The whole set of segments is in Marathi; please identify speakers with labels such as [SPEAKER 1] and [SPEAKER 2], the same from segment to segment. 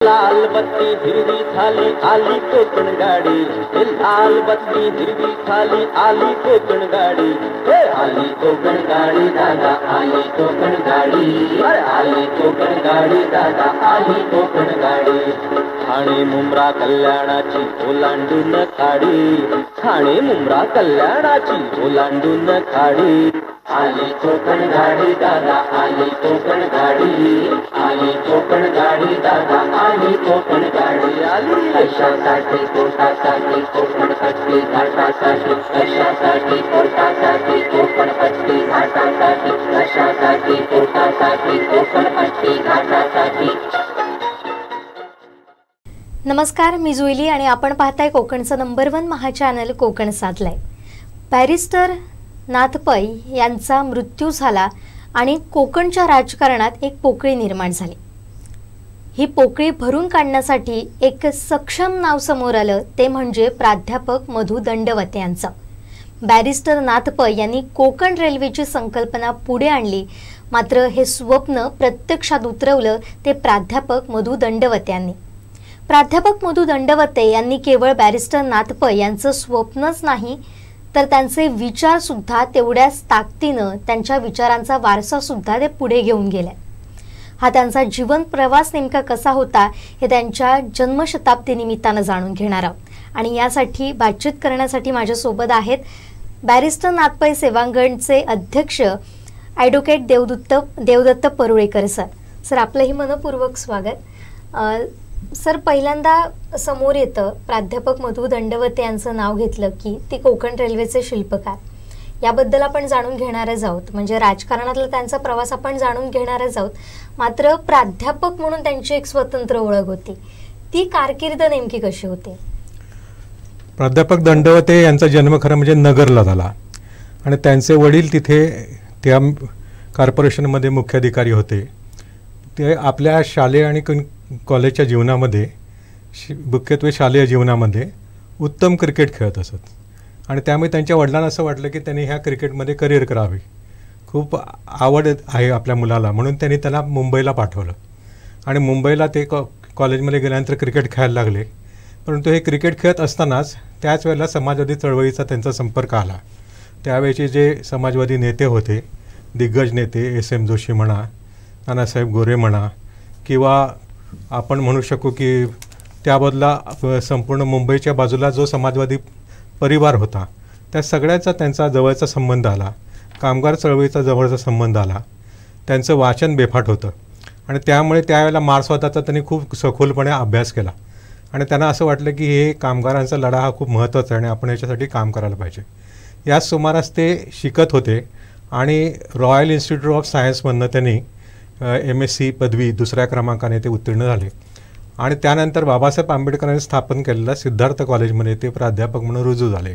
[SPEAKER 1] लाल बत्ती हिरवी झाली आली कोकण गाडी, लाल बत्ती हिरवी झाली आली कोकण गाडी, आली कोकण गाडी दादा आली कोकण गाडी, आली कोकण गाडी दादा आली कोकण गाडी. ठाणे मुंब्रा कल्याणाची ओलांडून खाडी, ठाणे मुंब्रा कल्याणाची ओलांडून खाडी, आली कोकण गाडी दादा आली कोकण गाडी, आली कोकण गाडी दादा आली कोकण गाडी. आली कशासाठी पोटासाठी कोकणपट्टी घाटासाठी, कशासाठी पोटासाठी कोकणपट्टी घाटासाठी, कशासाठी पोटासाठी कोकणपट्टी घाटासाठी.
[SPEAKER 2] नमस्कार, मी जुईली आणि आपण पाहताय कोकणचं नंबर 1 महाचॅनल कोकण साधलाय. बॅरिस्टर नाथ पै यांचा मृत्यू झाला आणि कोकणच्या राजकारणात एक पोकळी निर्माण झाली. ही पोकळी भरून काढण्यासाठी एक सक्षम नाव समोर आलं, ते म्हणजे प्राध्यापक मधु दंडवते यांचं. बॅरिस्टर नाथ पै यांनी कोकण रेल्वेची संकल्पना पुढे आणली, मात्र हे स्वप्न प्रत्यक्षात उतरवलं ते प्राध्यापक मधु दंडवते यांनी. प्राध्यापक मधु दंडवते यांनी केवळ बॅरिस्टर नाथ पै यांचं स्वप्नच नाही तर त्यांचे विचार सुद्धा तेवढ्याच ताकदीनं, त्यांच्या विचारांचा वारसा सुद्धा ते पुढे घेऊन गेले. हा त्यांचा जीवन प्रवास नेमका कसा होता हे त्यांच्या जन्मशताब्दी निमित्तानं जाणून घेणार आहोत. आणि यासाठी बातचीत करण्यासाठी माझ्यासोबत आहेत बॅरिस्टर नाथ पै सेवांगणचे अध्यक्ष advocate Devdatt Parulekar sir. Sir, आपलंही मनपूर्वक स्वागत. सर, पहिल्यांदा समोर येतं प्राध्यापक मधु दंडवते यांचं नाव घेतलं की ते कोकण रेल्वेचे शिल्पकार. याबद्दल आपण जाणून घेणारच आहोत, म्हणजे राजकारणातला त्यांचा प्रवास आपण जाणून घेणारच आहोत. मात्र प्राध्यापक म्हणून त्यांची एक स्वतंत्र ओळख होती, ती कारकीर्द नेमकी कशी होती?
[SPEAKER 3] प्राध्यापक दंडवते यांचा जन्म खरं म्हणजे नगरला झाला आणि त्यांचे वडील तिथे त्या कॉर्पोरेशनमध्ये मुख्याधिकारी होते. ते आपल्या शालेय आणि कॉलेजच्या जीवनामध्ये मुख्यत्वे शालेय जीवनामध्ये उत्तम क्रिकेट खेळत असत आणि त्यामुळे त्यांच्या वडिलांना असं वाटलं की त्यांनी ह्या क्रिकेटमध्ये करिअर करावे. खूप आवड आहे आपल्या मुलाला, म्हणून त्यांनी त्याला मुंबईला पाठवलं आणि मुंबईला ते कॉलेजमध्ये गेल्यानंतर क्रिकेट खेळायला लागले. परंतु हे क्रिकेट खेळत असतानाच त्याच वेळेला समाजवादी चळवळीचा त्यांचा संपर्क आला. त्यावेळेचे जे समाजवादी नेते होते, दिग्गज नेते SM जोशी म्हणा, नानासाहेब गोरे म्हणा, किंवा आपण म्हणू शकू की त्याबदला संपूर्ण मुंबईच्या बाजूला जो समाजवादी परिवार होता त्या सगळ्याचा त्यांचा जवळचा संबंध आला. कामगार चळवळीचा जवळचा संबंध आला. त्यांचं वाचन बेफाट होतं आणि त्यामुळे त्यावेळेला मार्क्सवादाचा त्यांनी खूप सखोलपणे अभ्यास केला आणि त्यांना असं वाटलं की हे कामगारांचा लढा हा खूप महत्त्वाचा आहे आणि आपण याच्यासाठी काम करायला पाहिजे. याच सुमारास ते शिकत होते आणि रॉयल इन्स्टिट्यूट ऑफ सायन्समधनं त्यांनी MSc पदवी 2ऱ्या क्रमांकाने ते उत्तीर्ण झाले आणि त्यानंतर बाबासाहेब आंबेडकरांनी स्थापन केलेल्या सिद्धार्थ कॉलेजमध्ये ते प्राध्यापक म्हणून रुजू झाले.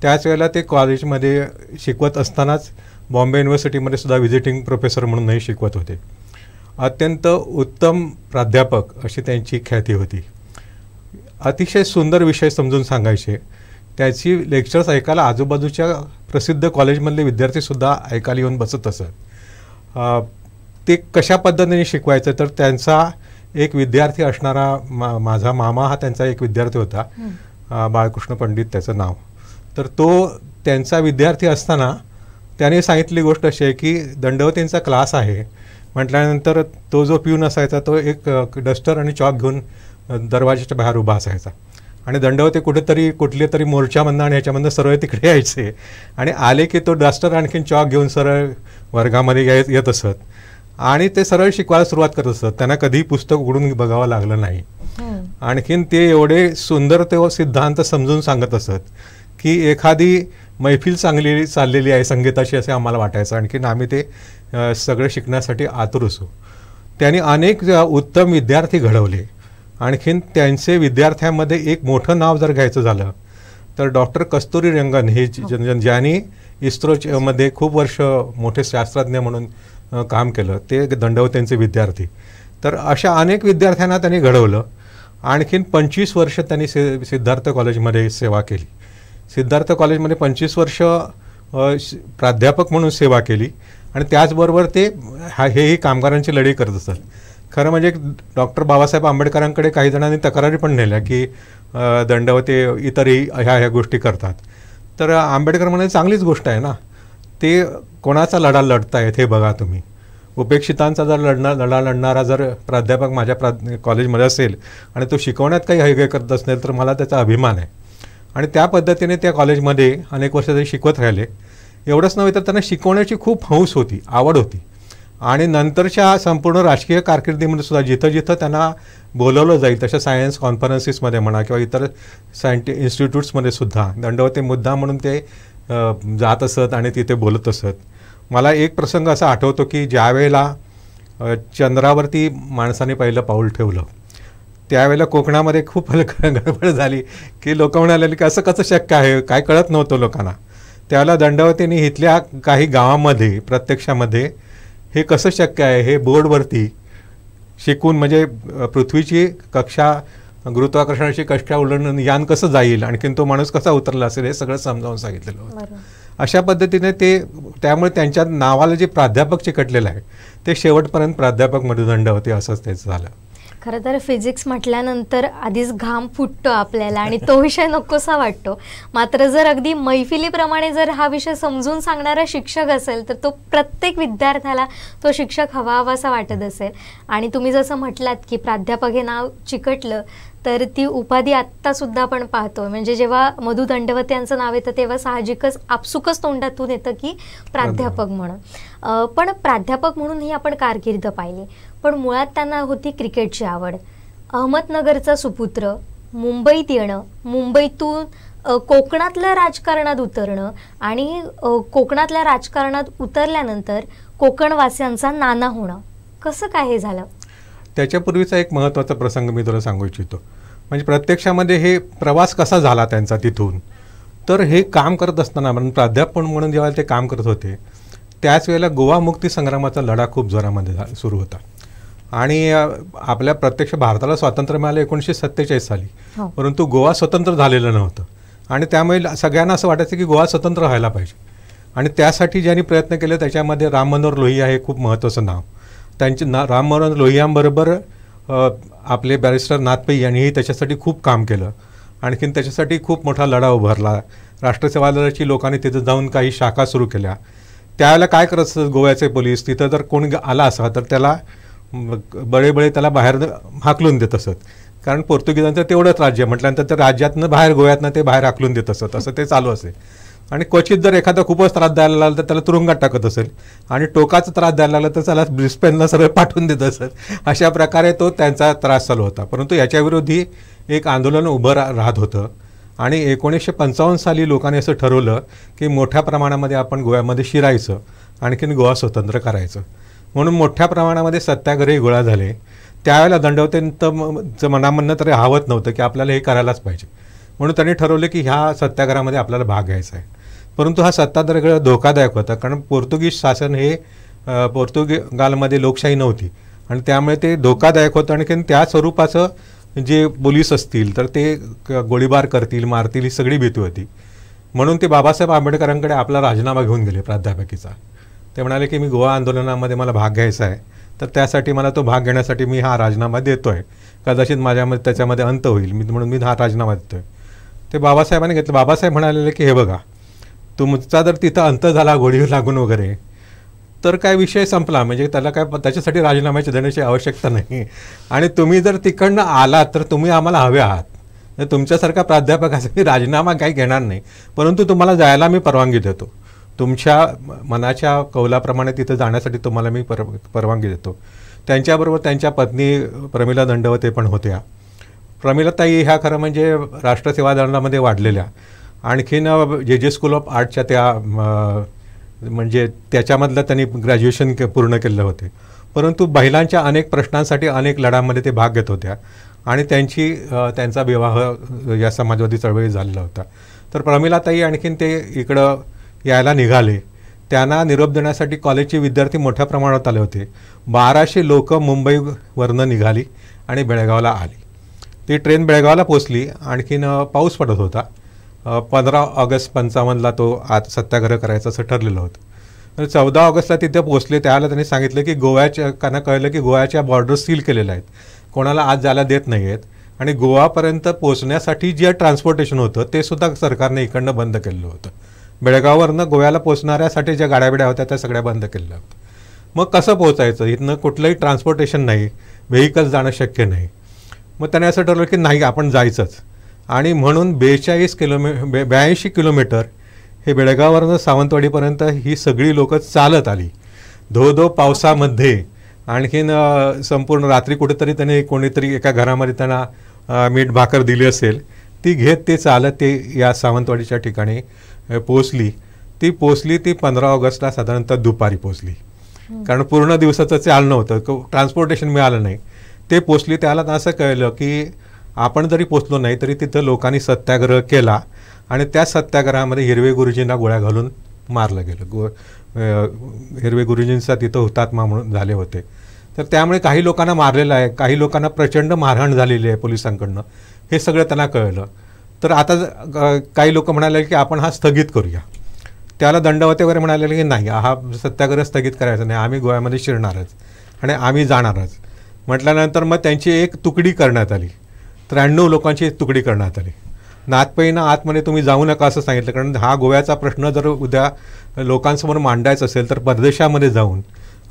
[SPEAKER 3] त्याच वेळेला ते कॉलेजमध्ये शिकवत असतानाच बॉम्बे युनिव्हर्सिटीमध्ये सुद्धा व्हिजिटिंग प्रोफेसर म्हणूनही शिकवत होते. अत्यंत उत्तम प्राध्यापक अशी त्यांची ख्याती होती. अतिशय सुंदर विषय समजून सांगायचे. त्याची लेक्चर्स ऐकायला आजूबाजूच्या प्रसिद्ध कॉलेजमधले विद्यार्थीसुद्धा ऐकायला येऊन बसत असत. ते कशा पद्धतीने शिकवायचं तर त्यांचा एक विद्यार्थी असणारा माझा मामा हा त्यांचा एक विद्यार्थी होता, बाळकृष्ण पंडित त्याचं नाव. तर तो त्यांचा विद्यार्थी असताना त्याने सांगितली गोष्ट अशी आहे की दंडवतेंचा क्लास आहे म्हटल्यानंतर तो जो पिऊन असायचा तो एक डस्टर आणि चॉक घेऊन दरवाजाच्या बाहेर उभा असायचा आणि दंडवते कुठले तरी मोर्चामधनं आणि ह्याच्यामधनं सरळ तिकडे यायचे आणि आले की तो डस्टर आणखीन चॉक घेऊन सरळ वर्गामध्ये येत असत आणि ते सरळ शिकवायला सुरुवात करत असत. त्यांना कधी पुस्तक उघडून बघावं लागलं नाही. आणखीन ते एवढे सुंदर ते सिद्धांत समजून सांगत असत की एखादी मैफिल चाललेली आहे संगीताची असे आम्हाला वाटायचं. आणखीन आम्ही ते सगळं शिकण्यासाठी आतुर असू. त्यांनी अनेक उत्तम विद्यार्थी घडवले. आणखीन त्यांचे विद्यार्थ्यांमध्ये एक मोठं नाव जर घ्यायचं झालं तर डॉक्टर कस्तुरी रंगन हे ज्यांनी इस्रोमध्ये खूप वर्ष मोठे शास्त्रज्ञ म्हणून काम केलं, ते दंडवतेंचे विद्यार्थी. तर अशा अनेक विद्यार्थ्यांना त्यांनी घडवलं. आणखीन 25 वर्ष त्यांनी सिद्धार्थ कॉलेजमध्ये सेवा केली. सिद्धार्थ कॉलेजमध्ये 25 वर्ष प्राध्यापक म्हणून सेवा केली आणि त्याचबरोबर ते हेही कामगारांची लढाई करत असतात. खरं म्हणजे डॉक्टर बाबासाहेब आंबेडकरांकडे काही जणांनी तक्रारी पण नेल्या की दंडवते इतरही ह्या गोष्टी करतात. तर आंबेडकर म्हणाले चांगलीच गोष्ट आहे ना, ते कोणाचा लढा लढतायत हे बघा तुम्ही. उपेक्षितांचा जर लढा लढणारा जर प्राध्यापक माझ्या कॉलेजमध्ये असेल आणि तो शिकवण्यात काही हे करत असेल तर मला त्याचा अभिमान आहे. आणि त्या पद्धतीने त्या कॉलेजमध्ये अनेक वर्ष ते शिकवत राहिले. एवढंच नव्हे तर त्यांना शिकवण्याची खूप हौस होती, आवड होती. आणि नंतरच्या संपूर्ण राजकीय कारकिर्दीमध्ये सुद्धा जिथं जिथं त्यांना बोलवलं जाईल तशा सायन्स कॉन्फरन्सेसमध्ये म्हणा किंवा इतर इन्स्टिट्यूट्समध्ये सुद्धा दंडवते मुद्दा म्हणून ते जात असत आणि तिथे बोलत असत. मला एक प्रसंग असा आठवतो की ज्यावेळेला चंद्रावरती माणसाने पहिलं पाऊल ठेवलं त्यावेळेला कोकणामध्ये खूप गडबड झाली की लोक म्हणाले की असं कसं शक्य आहे, काय कळत नव्हतं लोकांना. त्यावेळेला दंडवतेने इथल्या काही गावामध्ये प्रत्यक्षामध्ये हे कसं शक्य आहे हे बोर्डवरती शिकून, म्हणजे पृथ्वीची कक्षा गुरुत्वाकर्षणाची कक्षा उलटून यान कसं जाईल आणखीन तो माणूस कसा उतरला असेल हे सगळं समजावून सांगितलेलं होतं. अशा पद्धतीने ते त्यामुळे त्यांच्या नावाला जे प्राध्यापक चिकटलेलं आहे ते शेवटपर्यंत प्राध्यापक दंडवते असंच त्याचं झालं.
[SPEAKER 2] खरं तर फिजिक्स म्हटल्यानंतर आधीच घाम फुटतो आपल्याला आणि तो विषय नकोसा वाटतो. मात्र जर अगदी मैफिलीप्रमाणे जर हा विषय समजून सांगणारा शिक्षक असेल तर तो प्रत्येक विद्यार्थ्याला तो शिक्षक हवासा वाटत असेल. आणि तुम्ही जसं म्हटलात की प्राध्यापक हे नाव चिकटलं तर ती उपाधी आत्तासुद्धा आपण पाहतो. म्हणजे जेव्हा मधु दंडवते यांचं नाव येतं तेव्हा साहजिकच आपसुकच तोंडातून येतं की प्राध्यापक म्हणून. पण प्राध्यापक म्हणून ही आपण कारकीर्द पाहिली, पण मुळात त्यांना होती क्रिकेटची आवड. अहमदनगरचा सुपुत्र, मुंबईत येणं, मुंबईतून कोकणातल्या राजकारणात उतरणं आणि कोकणातल्या राजकारणात उतरल्यानंतर कोकणवासियांचा नाना होणं, कसं काय हे झालं?
[SPEAKER 3] त्याच्यापूर्वीचा एक महत्त्वाचा प्रसंग मी तुला सांगू इच्छितो. म्हणजे प्रत्यक्षामध्ये हे प्रवास कसा झाला त्यांचा तिथून. तर हे काम करत असताना म्हणून प्राध्यापक म्हणून जेव्हा ते काम करत होते त्याच वेळेला गोवा मुक्ती संग्रामाचा लढा खूप जोरामध्ये सुरू होता. आणि आपल्या प्रत्यक्ष भारताला स्वातंत्र्य मिळालं 1947 साली, परंतु गोवा स्वतंत्र झालेलं नव्हतं. आणि त्यामुळे सगळ्यांना असं वाटायचं की गोवा स्वतंत्र व्हायला पाहिजे. आणि त्यासाठी ज्यांनी प्रयत्न केले त्याच्यामध्ये राम मनोहर लोहिया हे खूप महत्त्वाचं नाव. त्यांचे राम मनोहर लोहियांबरोबर आपले बॅरिस्टर नाथ पै यांनीही त्याच्यासाठी खूप काम केलं. आणखीन त्याच्यासाठी खूप मोठा लढा उभारला. राष्ट्रसेवा दलाची लोकांनी तिथं जाऊन काही शाखा सुरू केल्या. त्यावेळेला काय करत असत गोव्याचे पोलीस, तिथं जर कोणी आला असा तर त्याला बळे त्याला बाहेर हाकलून देत असत. कारण पोर्तुगीजांचं तेवढंच राज्य म्हटल्यानंतर त्या राज्यातनं बाहेर गोव्यातनं ते बाहेर हाकलून देत असत. असं ते चालू असे. आणि क्वचित जर एखादा खूपच त्रास द्यायला लागला तर त्याला तुरुंगात टाकत असेल आणि टोकाचा त्रास द्यायला लागला तर त्याला ब्रिस्बेनला सरळ पाठवून देत असत. अशा प्रकारे तो त्यांचा त्रास चालू होता. परंतु याच्याविरोधी एक आंदोलन उभं राहत होतं. आणि 1955 साली लोकांनी असं ठरवलं की मोठ्या प्रमाणामध्ये आपण गोव्यामध्ये शिरायचं, आणखीन गोवा स्वतंत्र करायचं. म्हणून मोठ्या प्रमाणामध्ये सत्याग्रही गोळा झाले. त्यावेळेला दंडवतेंचं मनामधनं तरी हवत नव्हतं की आपल्याला हे करायलाच पाहिजे. म्हणून त्यांनी ठरवलं की ह्या सत्याग्रहामध्ये आपल्याला भाग घ्यायचा आहे. परंतु हा सत्याग्रह धोकादायक होता, कारण पोर्तुगीज शासन हे पोर्तुगालमध्ये लोकशाही नव्हती आणि त्यामुळे ते धोकादायक होतं. आणखीन त्या स्वरूपाचं जे पोलीस असतील तर ते गोळीबार करतील, मारतील ही सगळी भीती होती. म्हणून ते बाबासाहेब आंबेडकरांकडे आपला राजीनामा घेऊन गेले प्राध्यापकीचा. ते म्हणाले की मी गोवा आंदोलनामध्ये मला भाग घ्यायचा आहे, तर त्यासाठी मला तो भाग घेण्यासाठी मी हा राजीनामा देतो आहे. कदाचित माझ्यामध्ये त्याच्यामध्ये अंत होईल म्हणून मी हा राजीनामा देतो आहे. ते बाबासाहेबांनी घेतलं. बाबासाहेब म्हणालेले की हे बघा, तुमचा जर तिथं अंत झाला गोळी लागून वगैरे तर काय विषय संपला. म्हणजे त्याला काय त्याच्यासाठी राजीनाम्याची देण्याची आवश्यकता नाही. आणि तुम्ही जर तिकडनं आलात तर तुम्ही आम्हाला हवे आहात. तुमच्यासारखा प्राध्यापकाचा राजीनामा काही घेणार नाही, परंतु तुम्हाला जायला मी परवानगी देतो. तुमच्या मनाच्या कौलाप्रमाणे तिथं जाण्यासाठी तुम्हाला मी परवानगी देतो. त्यांच्याबरोबर त्यांच्या पत्नी प्रमिला दंडवते पण होत्या. प्रमिलाताई ह्या खरं म्हणजे राष्ट्रसेवा दलामध्ये वाढलेल्या. आणखीन जे स्कूल ऑफ आर्टच्या त्या म्हणजे त्याच्यामधलं त्यांनी ग्रॅज्युएशन पूर्ण केलेलं होते. परंतु महिलांच्या अनेक प्रश्नांसाठी अनेक लढ्यांमध्ये ते भाग घेत होत्या आणि त्यांचा विवाह या समाजवादी चळवळीत झालेला होता. तर प्रमिलाताई आणखीन ते इकडं यायला निघाले. त्यांना निरोप देण्यासाठी कॉलेजचे विद्यार्थी मोठ्या प्रमाणात आले होते. 1200 लोक मुंबईवरनं निघाली आणि बेळगावला आली. ती ट्रेन बेळगावला पोचली. आणखीन पाऊस पडत होता. 15 ऑगस्ट 55ला तो आज सत्याग्रह करायचं असं ठरलेलं होतं. 14 ऑगस्टला तिथे पोहोचले. त्यावेळेला त्यांनी सांगितलं की त्यांना कळलं की गोव्याच्या बॉर्डर सील केलेल्या आहेत, कोणाला आत जायला देत नाही आहेत. आणि गोवापर्यंत पोहोचण्यासाठी जे ट्रान्सपोर्टेशन होतं ते सुद्धा सरकारने इकडनं बंद केलेलं होतं. बेळगाववरनं गोव्याला पोहोचणाऱ्यासाठी ज्या गाड्याबिड्या होत्या त्या सगळ्या बंद केलेल्या होत्या. मग कसं पोहोचायचं, इथनं कुठलंही ट्रान्सपोर्टेशन नाही, व्हेकल्स जाणं शक्य नाही. मग त्याने असं ठरवलं की नाही आपण जायचंच. आणि म्हणून 82 किलोमीटर हे बेळगाववरनं सावंतवाडीपर्यंत ही सगळी लोकं चालत आली धो पावसामध्ये. आणखीन संपूर्ण रात्री कुठेतरी त्याने कोणीतरी एका घरामध्ये त्यांना मीठ भाकर दिली असेल, ती घेत ते चालत ते या सावंतवाडीच्या ठिकाणी पोचली. ती 15 ऑगस्टला साधारणतः दुपारी पोचली, कारण पूर्ण दिवसाचं चालणं होतं, ट्रान्सपोर्टेशन मिळालं नाही. ते पोचली. त्याला असं कळलं की आपण जरी पोचलो नाही तरी तिथं लोकांनी सत्याग्रह केला आणि त्या सत्याग्रहामध्ये हिरवे गुरुजींना गोळ्या घालून मारलं गेलं. हिरवे गुरुजींचा तिथं हुतात्मा म्हणून झाले होते. तर त्यामुळे काही लोकांना मारलेलं आहे, काही लोकांना प्रचंड मारहाण झालेली आहे पोलिसांकडनं, हे सगळं त्यांना कळलं. तर आता काही लोक म्हणाले की आपण हा स्थगित करूया. त्याला दंडवते वगैरे म्हणाले की नाही, हा सत्याग्रह स्थगित करायचा नाही, आम्ही गोव्यामध्ये शिरणारच आणि आम्ही जाणारच. म्हटल्यानंतर मग त्यांची एक तुकडी करण्यात आली, 93 लोकांची एक तुकडी करण्यात आली. नाथपैंना आतमध्ये तुम्ही जाऊ नका असं सांगितलं, कारण हा गोव्याचा प्रश्न जर उद्या लोकांसमोर मांडायचा असेल तर परदेशामध्ये जाऊन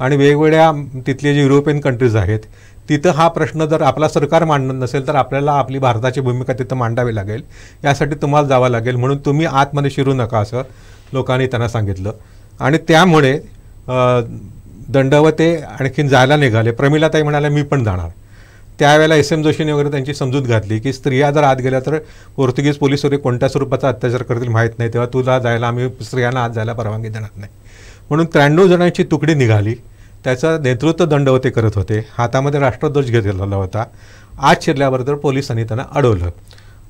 [SPEAKER 3] आणि वेगवेगळ्या तिथले जे युरोपियन कंट्रीज आहेत तिथं हा प्रश्न जर आपला सरकार मांडत नसेल तर आपल्याला आपली भारताची भूमिका तिथं मांडावी लागेल, यासाठी तुम्हाला जावं लागेल, म्हणून तुम्ही आतमध्ये शिरू नका असं लोकांनी त्यांना सांगितलं. आणि त्यामुळे दंडवते आणखीन जायला निघाले. प्रमिलाताई म्हणाल्या मी पण जाणार. त्यावेळेला SM जोशीने वगैरे त्यांची समजूत घातली की स्त्रिया जर आत गेल्या तर पोर्तुगीज पोलीस वगैरे कोणत्या स्वरूपाचा अत्याचार करतील माहीत नाही, तेव्हा तुला जायला आम्ही स्त्रियांना आत जायला परवानगी देणार नाही. म्हणून 93 जणांची तुकडी निघाली. त्याचं नेतृत्व दंडवते करत होते. हातामध्ये राष्ट्रध्वज घेतलेला होता. आत शिरल्याबरोबर पोलिसांनी त्यांना अडवलं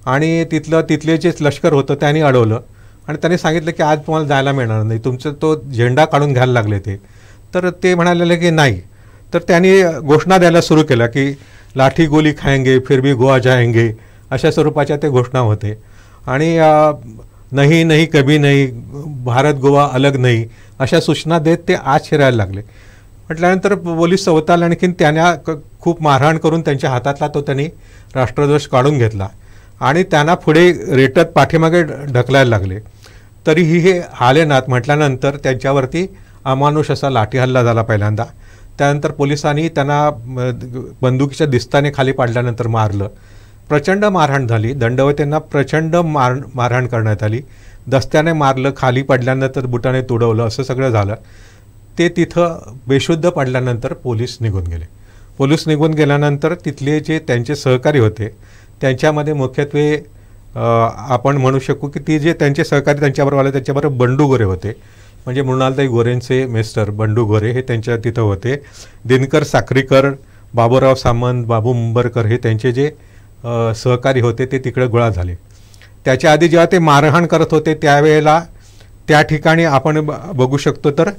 [SPEAKER 3] आणि तिथले जे लष्कर होतं त्यांनी अडवलं आणि त्यांनी सांगितलं की आज तुम्हाला जायला मिळणार नाही, तुमचं तो झेंडा काढून घ्यायला लागले ते. तर ते म्हणालेले की नाही. तर त्यांनी घोषणा द्यायला सुरू केल्या की लाठी गोली खाएंगे फिर भी गोवा जाएंगे, अशा स्वरूपाच्या ते घोषणा होते. आणि नहीं नहीं कभी नहीं, भारत गोवा अलग नहीं, अशा सूचना देत ते आत शिरायला लागले. म्हटल्यानंतर पोलीस सवताल आणखीन त्यांना खूप मारहाण करून त्यांच्या हातातला तो त्यांनी राष्ट्रध्वज काढून घेतला आणि त्यांना पुढे रेटत पाठीमागे ढकलायला लागले. तरीही हे आले नात. म्हटल्यानंतर त्यांच्यावरती अमानुष असा लाठी हल्ला झाला पहिल्यांदा. त्यानंतर पोलिसांनी त्यांना बंदुकीच्या दिस्ताने खाली पाडल्यानंतर मारलं. प्रचंड मारहाण झाली. दंडवतेंना प्रचंड मारहाण करण्यात आली. दस्त्याने मारलं, खाली पडल्यानंतर बुटाने तुडवलं, असं सगळं झालं. ते तिथं बेशुद्ध पडल्यानंतर पोलीस निघून गेले. पोलीस निघून गेल्यानंतर तिथले जे त्यांचे सहकारी होते त्यांच्यामध्ये मुख्यत्वे आपण म्हणू शकू की ती जे त्यांचे सहकारी त्यांच्याबरोबर आले त्यांच्याबरोबर बंडू गोरे होते. म्हणजे मृणालताई गोरेंचे मिस्टर बंडू गोरे हे त्यांच्या तिथं होते. दिनकर साखरीकर, बाबूराव सामंत, बाबू मुंबरकर हे त्यांचे जे सहकारी होते ते तिकडे गोळा झाले. त्याच्या आधी जेव्हा ते मारहाण करत होते त्यावेळेला त्या ठिकाणी आपण बघू शकतो तर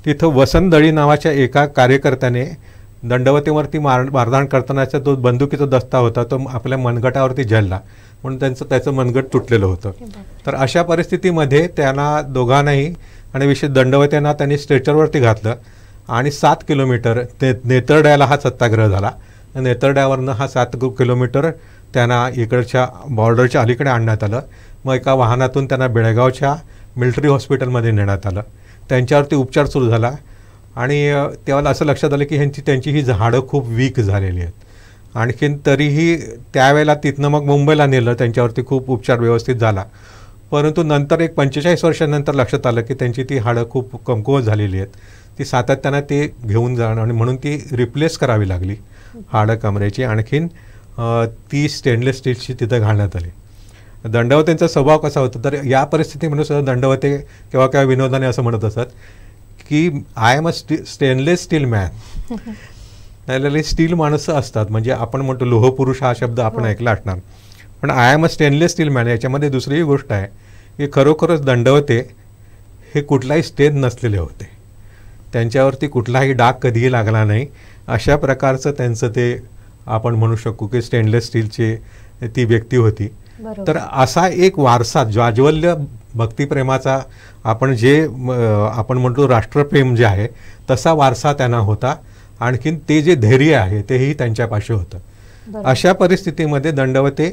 [SPEAKER 3] तिथं वसंत दळी नावाच्या एका कार्यकर्त्याने दंडवतेवरती मारहाण करतानाचा तो बंदुकीचा दस्ता होता तो आपल्या मनगटावरती झेलला, म्हणून त्याचं मनगट तुटलेलं होतं. तर अशा परिस्थितीमध्ये त्यांना दोघांनाही आणि विशेष दंडवतेंना त्यांनी स्ट्रेचरवरती घातलं आणि 7 किलोमीटर नेतरड्याला हा सत्याग्रह झाला. नेतरड्यावरनं हा 7 किलोमीटर त्यांना इकडच्या बॉर्डरच्या अलीकडे आणण्यात आलं. मग एका वाहनातून त्यांना बेळगावच्या मिलिटरी हॉस्पिटलमध्ये नेण्यात आलं. त्यांच्यावरती उपचार सुरू झाला आणि तेव्हा असं लक्षात आलं की त्यांची ही झाडं खूप वीक झालेली आहेत. आणखीन तरीही त्यावेळेला तिथनं मग मुंबईला नेलं, त्यांच्यावरती खूप उपचार व्यवस्थित झाला. परंतु नंतर एक 45 वर्षानंतर लक्षात आलं की त्यांची ती हाडं खूप कमकुवत झालेली आहेत. ती सातत्यानं ते घेऊन जाणं आणि म्हणून ती रिप्लेस करावी लागली हाडं कमरेची. आणखीन ती स्टेनलेस स्टीलची तिथं घालण्यात आली. दंडवतेंचा स्वभाव कसा होता तर या परिस्थितीमध्ये सुद्धा दंडवते केव्हा केव्हा विनोदाने असं म्हणत असत की I am a stainless steel man. नाही स्टील माणसं असतात, म्हणजे आपण म्हणतो लोहपुरुष हा शब्द आपण ऐकला असणार, पण I am a stainless steel man याच्यामध्ये दुसरीही गोष्ट आहे की खरोखरच दंडवते हे कुठलाही स्टेन नसलेले होते. त्यांच्यावरती कुठलाही डाग कधीही लागला नाही. अशा प्रकारचं त्यांचं ते आपण म्हणू शकू की स्टेनलेस स्टीलची ती व्यक्ती होती. तर असा एक वारसा, ज्वाज्वल्य भक्तिप्रेमाचा आपण आपण म्हणतो राष्ट्रप्रेम जे आहे तसा वारसा त्यांना होता. आणखीन ते जे धैर्य आहे तेही त्यांच्यापाशी होतं. अशा परिस्थितीमध्ये दंडवते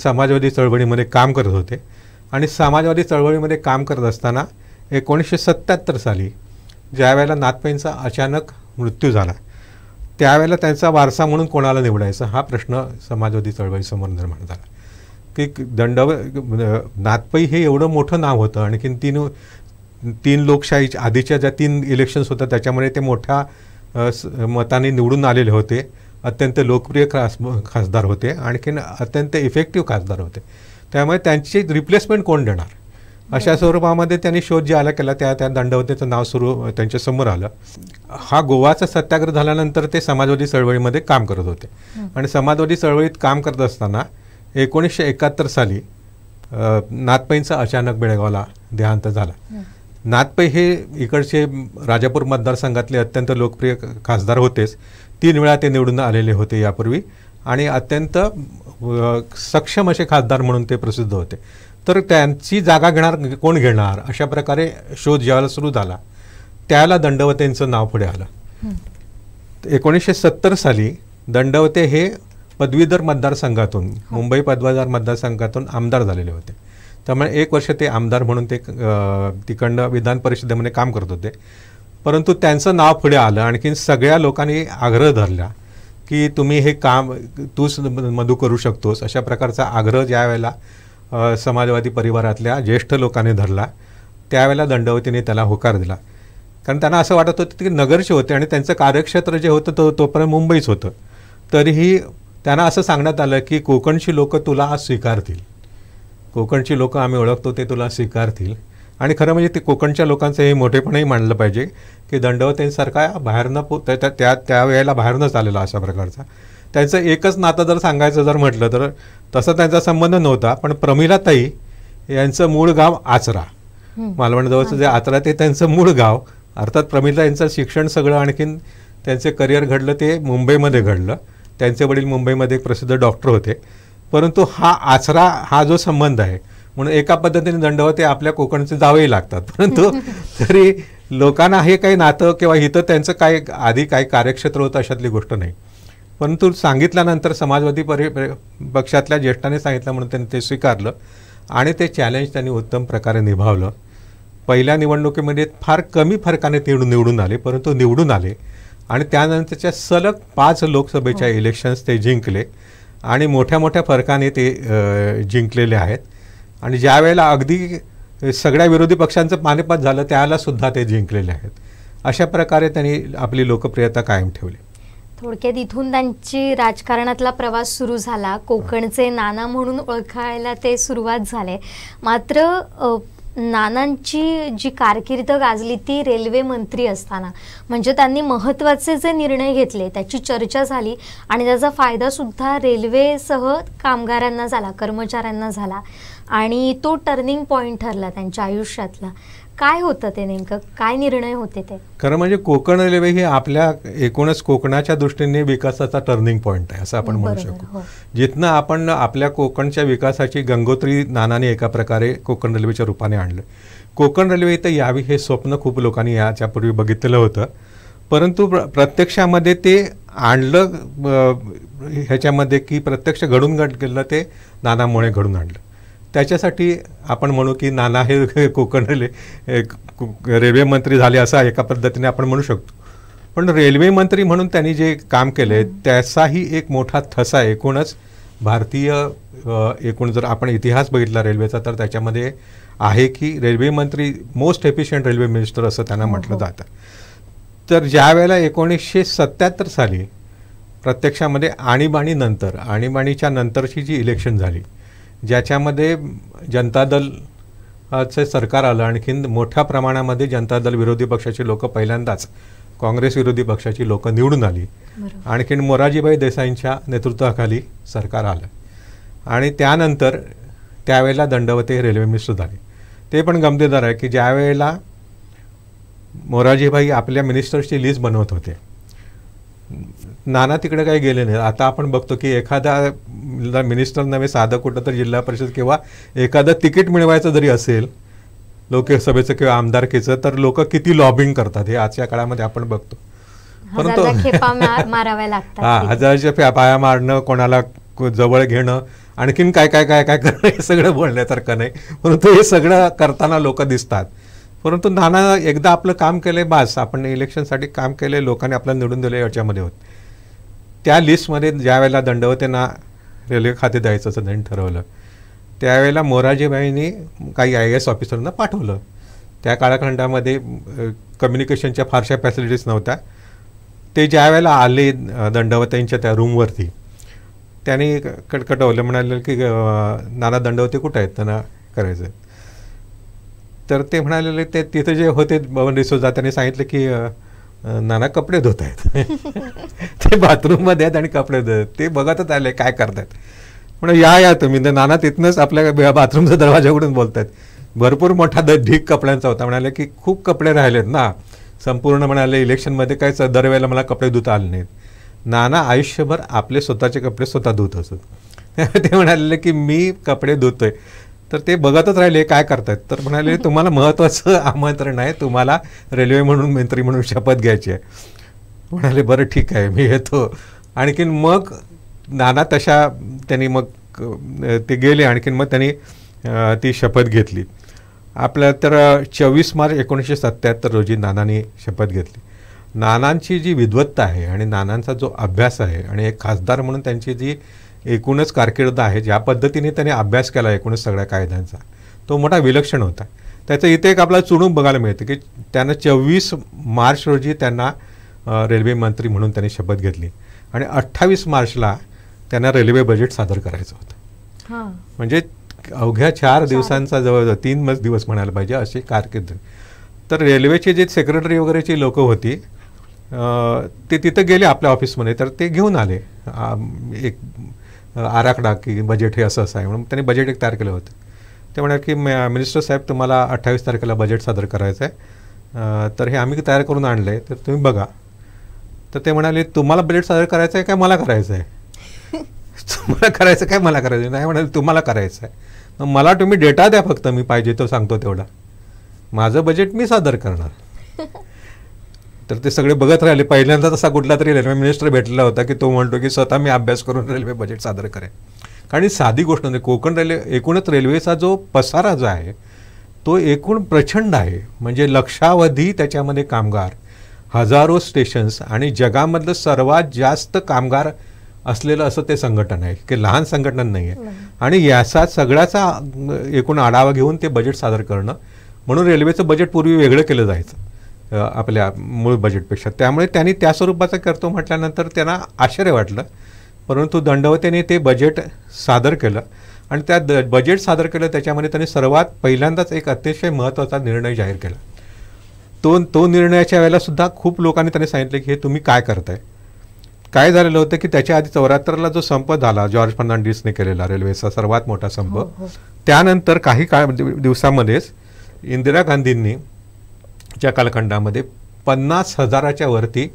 [SPEAKER 3] समाजवादी चळवळीमध्ये काम करत होते आणि समाजवादी चळवळीमध्ये काम करत असताना 1977 साली ज्या वेळेला नाथपैंचा अचानक मृत्यू झाला त्यावेळेला त्यांचा वारसा म्हणून कोणाला निवडायचा हा प्रश्न समाजवादी चळवळीसमोर निर्माण झाला. की नाथपै हे एवढं मोठं नाव होतं. आणखीन तीन लोकशाही आधीच्या ज्या 3 इलेक्शन्स होत्या त्याच्यामध्ये ते मोठ्या मताने निवडून आलेले होते. अत्यंत लोकप्रिय खासदार होते. आणखीन अत्यंत इफेक्टिव्ह खासदार होते. त्यामुळे त्यांची रिप्लेसमेंट कोण देणार अशा स्वरूपामध्ये त्यांनी शोध जे आला केला त्या दंडवतेचं नाव त्यांच्यासमोर आलं. हा गोवाचा सत्याग्रह झाल्यानंतर ते समाजवादी चळवळीमध्ये काम करत होते. आणि समाजवादी चळवळीत काम करत असताना 1971 साली नाथपैंचा अचानक बेळगावला देहांत झाला. नाथपै हे इकडचे राजापूर मतदारसंघातले अत्यंत लोकप्रिय खासदार होतेच. 3 वेळा ते निवडून आलेले होते यापूर्वी आणि अत्यंत सक्षम असे खासदार म्हणून ते प्रसिद्ध होते. तर त्यांची जागा कोण घेणार अशा प्रकारे शोध ज्यावेळेला सुरू झाला त्यावेळेला दंडवतेंचं नाव पुढे आलं. 1970 साली दंडवते हे पदवीधर मतदारसंघातून मुंबई पदवीधर मतदारसंघातून आमदार झालेले होते. त्यामुळे 1 वर्ष ते आमदार म्हणून ते तिकडनं विधान परिषदेमध्ये काम करत होते. परंतु त्यांचं नाव पुढे आलं. आणखीन सगळ्या लोकांनी आग्रह धरला की तुम्ही हे काम तूच मधू करू शकतोस अशा प्रकारचा आग्रह ज्या वेळेला समाजवादी परिवारातल्या ज्येष्ठ लोकांनी धरला त्यावेळेला दंडवतीने त्याला होकार दिला. कारण त्यांना असं वाटत होतं की नगरचे होते आणि त्यांचं कार्यक्षेत्र जे होतं तोपर्यंत मुंबईच होतं. तरीही त्यांना असं सांगण्यात आलं की कोकणची लोक तुला स्वीकारतील. कोकणची लोक आम्ही ओळखतो ते तुला स्वीकारतील. आणि खरं म्हणजे ते कोकणच्या लोकांचं हे मोठेपणही मानलं पाहिजे की दंडवतेंसारखा बाहेरनं त्यावेळेला बाहेरनंच आलेला अशा प्रकारचा त्यांचं एकच नातं जर सांगायचं जर म्हटलं तर तसा त्यांचा संबंध नव्हता. पण प्रमिलाताई यांचं मूळ गाव आचरा, मालवणजवळचं जे आचरा ते त्यांचं मूळ गाव. अर्थात प्रमिला यांचं शिक्षण सगळं आणखीन त्यांचे करिअर घडलं ते मुंबईमध्ये घडलं. त्यांचे वडील मुंबईमध्ये एक प्रसिद्ध डॉक्टर होते. परंतु हा आचरा हा जो संबंध आहे म्हणून एका पद्धतीने दंडवते आपल्या कोकणचे जावंही लागतात. परंतु तरी लोकांना हे काही नातं किंवा इथं त्यांचं काय आधी काही कार्यक्षेत्र होतं अशातली गोष्ट नाही. परंतु सांगितल्यानंतर समाजवादी पक्षातल्या ज्येष्ठांनी सांगितलं म्हणून त्यांनी ते स्वीकारलं आणि ते चॅलेंज त्यांनी उत्तम प्रकारे निभावलं. पहिल्या निवडणुकीमध्ये फार कमी फरकाने ते निवडून आले, परंतु निवडून आले आणि त्यानंतरच्या सलग 5 लोकसभेच्या इलेक्शन्स ते जिंकले आणि मोठ्या मोठ्या फरकाने ते जिंकलेले आहेत. आणि ज्या वेळेला अगदी सगळ्या विरोधी पक्षांचं पानिपत झालं त्यावेळेला सुद्धा ते जिंकलेले आहेत. अशा प्रकारे त्यांनी आपली लोकप्रियता कायम ठेवली.
[SPEAKER 2] थोडक्यात इथून त्यांची राजकारणातला प्रवास सुरू झाला. कोकणचे नाना म्हणून ओळखायला ते सुरुवात झाले. मात्र नानांची जी कारकीर्द गाजली ती रेल्वे मंत्री असताना, म्हणजे त्यांनी महत्त्वाचे जे निर्णय घेतले त्याची चर्चा झाली आणि त्याचा फायदासुद्धा रेल्वेसह कामगारांना झाला, कर्मचाऱ्यांना झाला आणि तो टर्निंग पॉईंट ठरला त्यांच्या आयुष्यातला. काय होतं ते नेमकं, काय निर्णय होते ते?
[SPEAKER 3] खरं म्हणजे कोकण रेल्वे ही आपल्या एकूणच कोकणाच्या दृष्टीने विकासाचा टर्निंग पॉईंट आहे असं आपण म्हणू शकतो. जिथनं आपण आपल्या कोकणच्या विकासाची गंगोत्री नानाने एका प्रकारे कोकण रेल्वेच्या रूपाने आणलं. कोकण रेल्वे इथं यावी हे स्वप्न खूप लोकांनी याच्यापूर्वी बघितलेलं होतं, परंतु प्रत्यक्षामध्ये ते आणलं ह्याच्यामध्ये की प्रत्यक्ष घडून गेलं ते नानामुळे घडून आणलं. त्याच्यासाठी आपण म्हणू की नाना हे कोकण रेल्वे मंत्री झाले असं एका पद्धतीने आपण म्हणू शकतो. पण रेल्वे मंत्री म्हणून त्यांनी जे काम केले त्याचाही एक मोठा ठसा एकूणच भारतीय एकूण जर आपण इतिहास बघितला रेल्वेचा तर त्याच्यामध्ये आहे की रेल्वे मंत्री मोस्ट एफिशियंट रेल्वे मिनिस्टर असं त्यांना म्हटलं जातं. तर ज्या वेळेला 1977 साली प्रत्यक्षामध्ये आणीबाणीच्या नंतरची जी इलेक्शन झाली ज्याच्यामध्ये जनता दलचे सरकार आलं, आणखीन मोठ्या प्रमाणामध्ये जनता दल विरोधी पक्षाची लोक पहिल्यांदाच काँग्रेस विरोधी पक्षाची लोक निवडून आली. आणखीन मोरारजीभाई देसाईंच्या नेतृत्वाखाली सरकार आलं आणि त्यानंतर त्यावेळेला दंडवते रेल्वे मिनिस्टर झाले. ते पण गमतीदार आहे की ज्या वेळेला मोरारजीभाई आपल्या मिनिस्टर्सची लिस्ट बनवत होते नाना तिकडे काही गेले नाही. आता आपण बघतो की एखादा मिनिस्टर नव्हे साधं कुठं तर जिल्हा परिषद किंवा एखादं तिकीट मिळवायचं जरी असेल लोकसभेचं किंवा आमदारकीचं, तर लोक किती लॉबिंग करतात हे आजच्या काळामध्ये आपण बघतो.
[SPEAKER 2] खेपा माराव्या लागतात.
[SPEAKER 3] हजाराच्या पाया मारणं, कोणाला जवळ घेणं, आणखीन काय काय काय काय करणं, हे सगळं बोलण्यासारखं नाही. परंतु हे सगळं करताना लोक दिसतात. परंतु नाना एकदा आपलं काम केलंय बास, आपण इलेक्शनसाठी काम केलंय, लोकांनी आपल्याला निवडून दिलं याच्यामध्ये होत. त्या लिस्टमध्ये ज्या वेळेला दंडवतेंना रेल्वे खाते द्यायचं असं त्यांनी ठरवलं, त्यावेळेला मोरारजीभाईंनी काही IAS ऑफिसरना पाठवलं. त्या काळखंडामध्ये कम्युनिकेशनच्या फारशा फॅसिलिटीज नव्हत्या. ते ज्या वेळेला आले दंडवतेंच्या त्या रूमवरती, त्यांनी कडकडवलं, म्हणाले की नाना दंडवते कुठं आहेत, त्यांना करायचं. तर ते म्हणालेले ते तिथे जे होते बबन डिसोजा, त्यांनी सांगितलं की नाना कपडे धुत आहेत. ते बाथरूममध्ये आहेत आणि कपडे धुत आहेत. ते बघतच आले काय करतात. म्हणजे या तुम्ही, नाना तिथनंच आपल्या बाथरूमचा दरवाजा उघडून बोलतात. भरपूर मोठा ढीग कपड्यांचा होता. म्हणाले की खूप कपडे राहिलेत ना, संपूर्ण म्हणाले इलेक्शनमध्ये काय दरवेळेला मला कपडे धुता आले नाहीत. नाना आयुष्यभर आपले स्वतःचे कपडे स्वतः धुत असत. ते म्हणाले की मी कपडे धुतोय. तर ते बघतच राहिले काय करतायत. तर म्हणाले तुम्हाला महत्त्वाचं आमंत्रण आहे, तुम्हाला रेल्वे म्हणून मंत्री म्हणून शपथ घ्यायची आहे. म्हणाले बरं ठीक आहे मी येतो. आणखीन मग नाना तशा त्यांनी मग ते गेले. आणखीन मग त्यांनी ती शपथ घेतली. आपल्या तर 24 मार्च 1977 रोजी नानांनी शपथ घेतली. नानांची जी विद्वत्ता आहे आणि नानांचा जो अभ्यास आहे आणि एक खासदार म्हणून त्यांची जी एकूणच कारकीर्द आहे, ज्या पद्धतीने त्याने अभ्यास केला एकूणच सगळ्या कायद्यांचा, तो मोठा विलक्षण होता. त्याचं इथे एक आपल्याला चुणूक बघायला मिळतं की त्यांना 24 मार्च रोजी त्यांना रेल्वे मंत्री म्हणून त्यांनी शपथ घेतली आणि 28 मार्चला त्यांना रेल्वे बजेट सादर करायचं होतं. म्हणजे अवघ्या 4 दिवसांचा जवळजवळ 3 दिवस म्हणायला पाहिजे अशी कारकीर्द. तर रेल्वेचे जे सेक्रेटरी वगैरेची लोकं होती ते तिथं गेले आपल्या ऑफिसमध्ये. तर ते घेऊन आले एक आराखडा की बजेट हे असं आहे म्हणून त्यांनी बजेट एक तयार केलं होतं. ते म्हणाले की मिनिस्टर साहेब तुम्हाला 28 तारखेला बजेट सादर करायचं आहे, तर हे आम्ही तयार करून आणलं आहे, तर तुम्ही बघा. तर ते म्हणाले तुम्हाला बजेट सादर करायचं आहे काय मला करायचं आहे? तुम्हाला करायचं काय मला करायचं नाही? म्हणाले तुम्हाला करायचं आहे. मग मला तुम्ही डेटा द्या फक्त, मी पाहिजे तो सांगतो तेवढा, माझं बजेट मी सादर करणार. तर ते सगळे बघत राहिले. पहिल्यांदा तसा कुठला तरी रेल्वे मिनिस्टर भेटलेला होता की तो म्हणतो की स्वतः मी अभ्यास करून रेल्वे बजेट सादर करेन. कारण साधी गोष्ट नाही. कोकण रेल्वे एकूणच रेल्वेचा जो पसारा जो आहे तो एकूण प्रचंड आहे. म्हणजे लक्षावधी त्याच्यामध्ये कामगार, हजारो स्टेशन्स आणि जगामधलं सर्वात जास्त कामगार असलेलं असं ते संघटन आहे की लहान संघटन नाही आहे. आणि याचा सगळ्याचा एकूण आढावा घेऊन ते बजेट सादर करणं, म्हणून रेल्वेचं बजेट पूर्वी वेगळं केलं जायचं आपल्या मूळ बजेटपेक्षा. त्यामुळे त्यांनी त्या स्वरूपाचं करतो म्हटल्यानंतर त्यांना आश्चर्य वाटलं. परंतु दंडवतेने ते बजेट सादर केलं आणि त्या बजेट सादर केलं त्याच्यामध्ये त्यांनी सर्वात पहिल्यांदाच एक अतिशय महत्त्वाचा निर्णय जाहीर केला. तो निर्णयाच्या वेळेला सुद्धा खूप लोकांनी त्यांनी सांगितलं की हे तुम्ही काय करताय. काय झालेलं होतं की त्याच्या आधी 74ला जो संप झाला जॉर्ज फर्नांडिसने केलेला रेल्वेचा सर्वात मोठा संप, त्यानंतर काही दिवसामध्येच इंदिरा गांधींनी च्या कालखंडामध्ये 50,000च्या वरती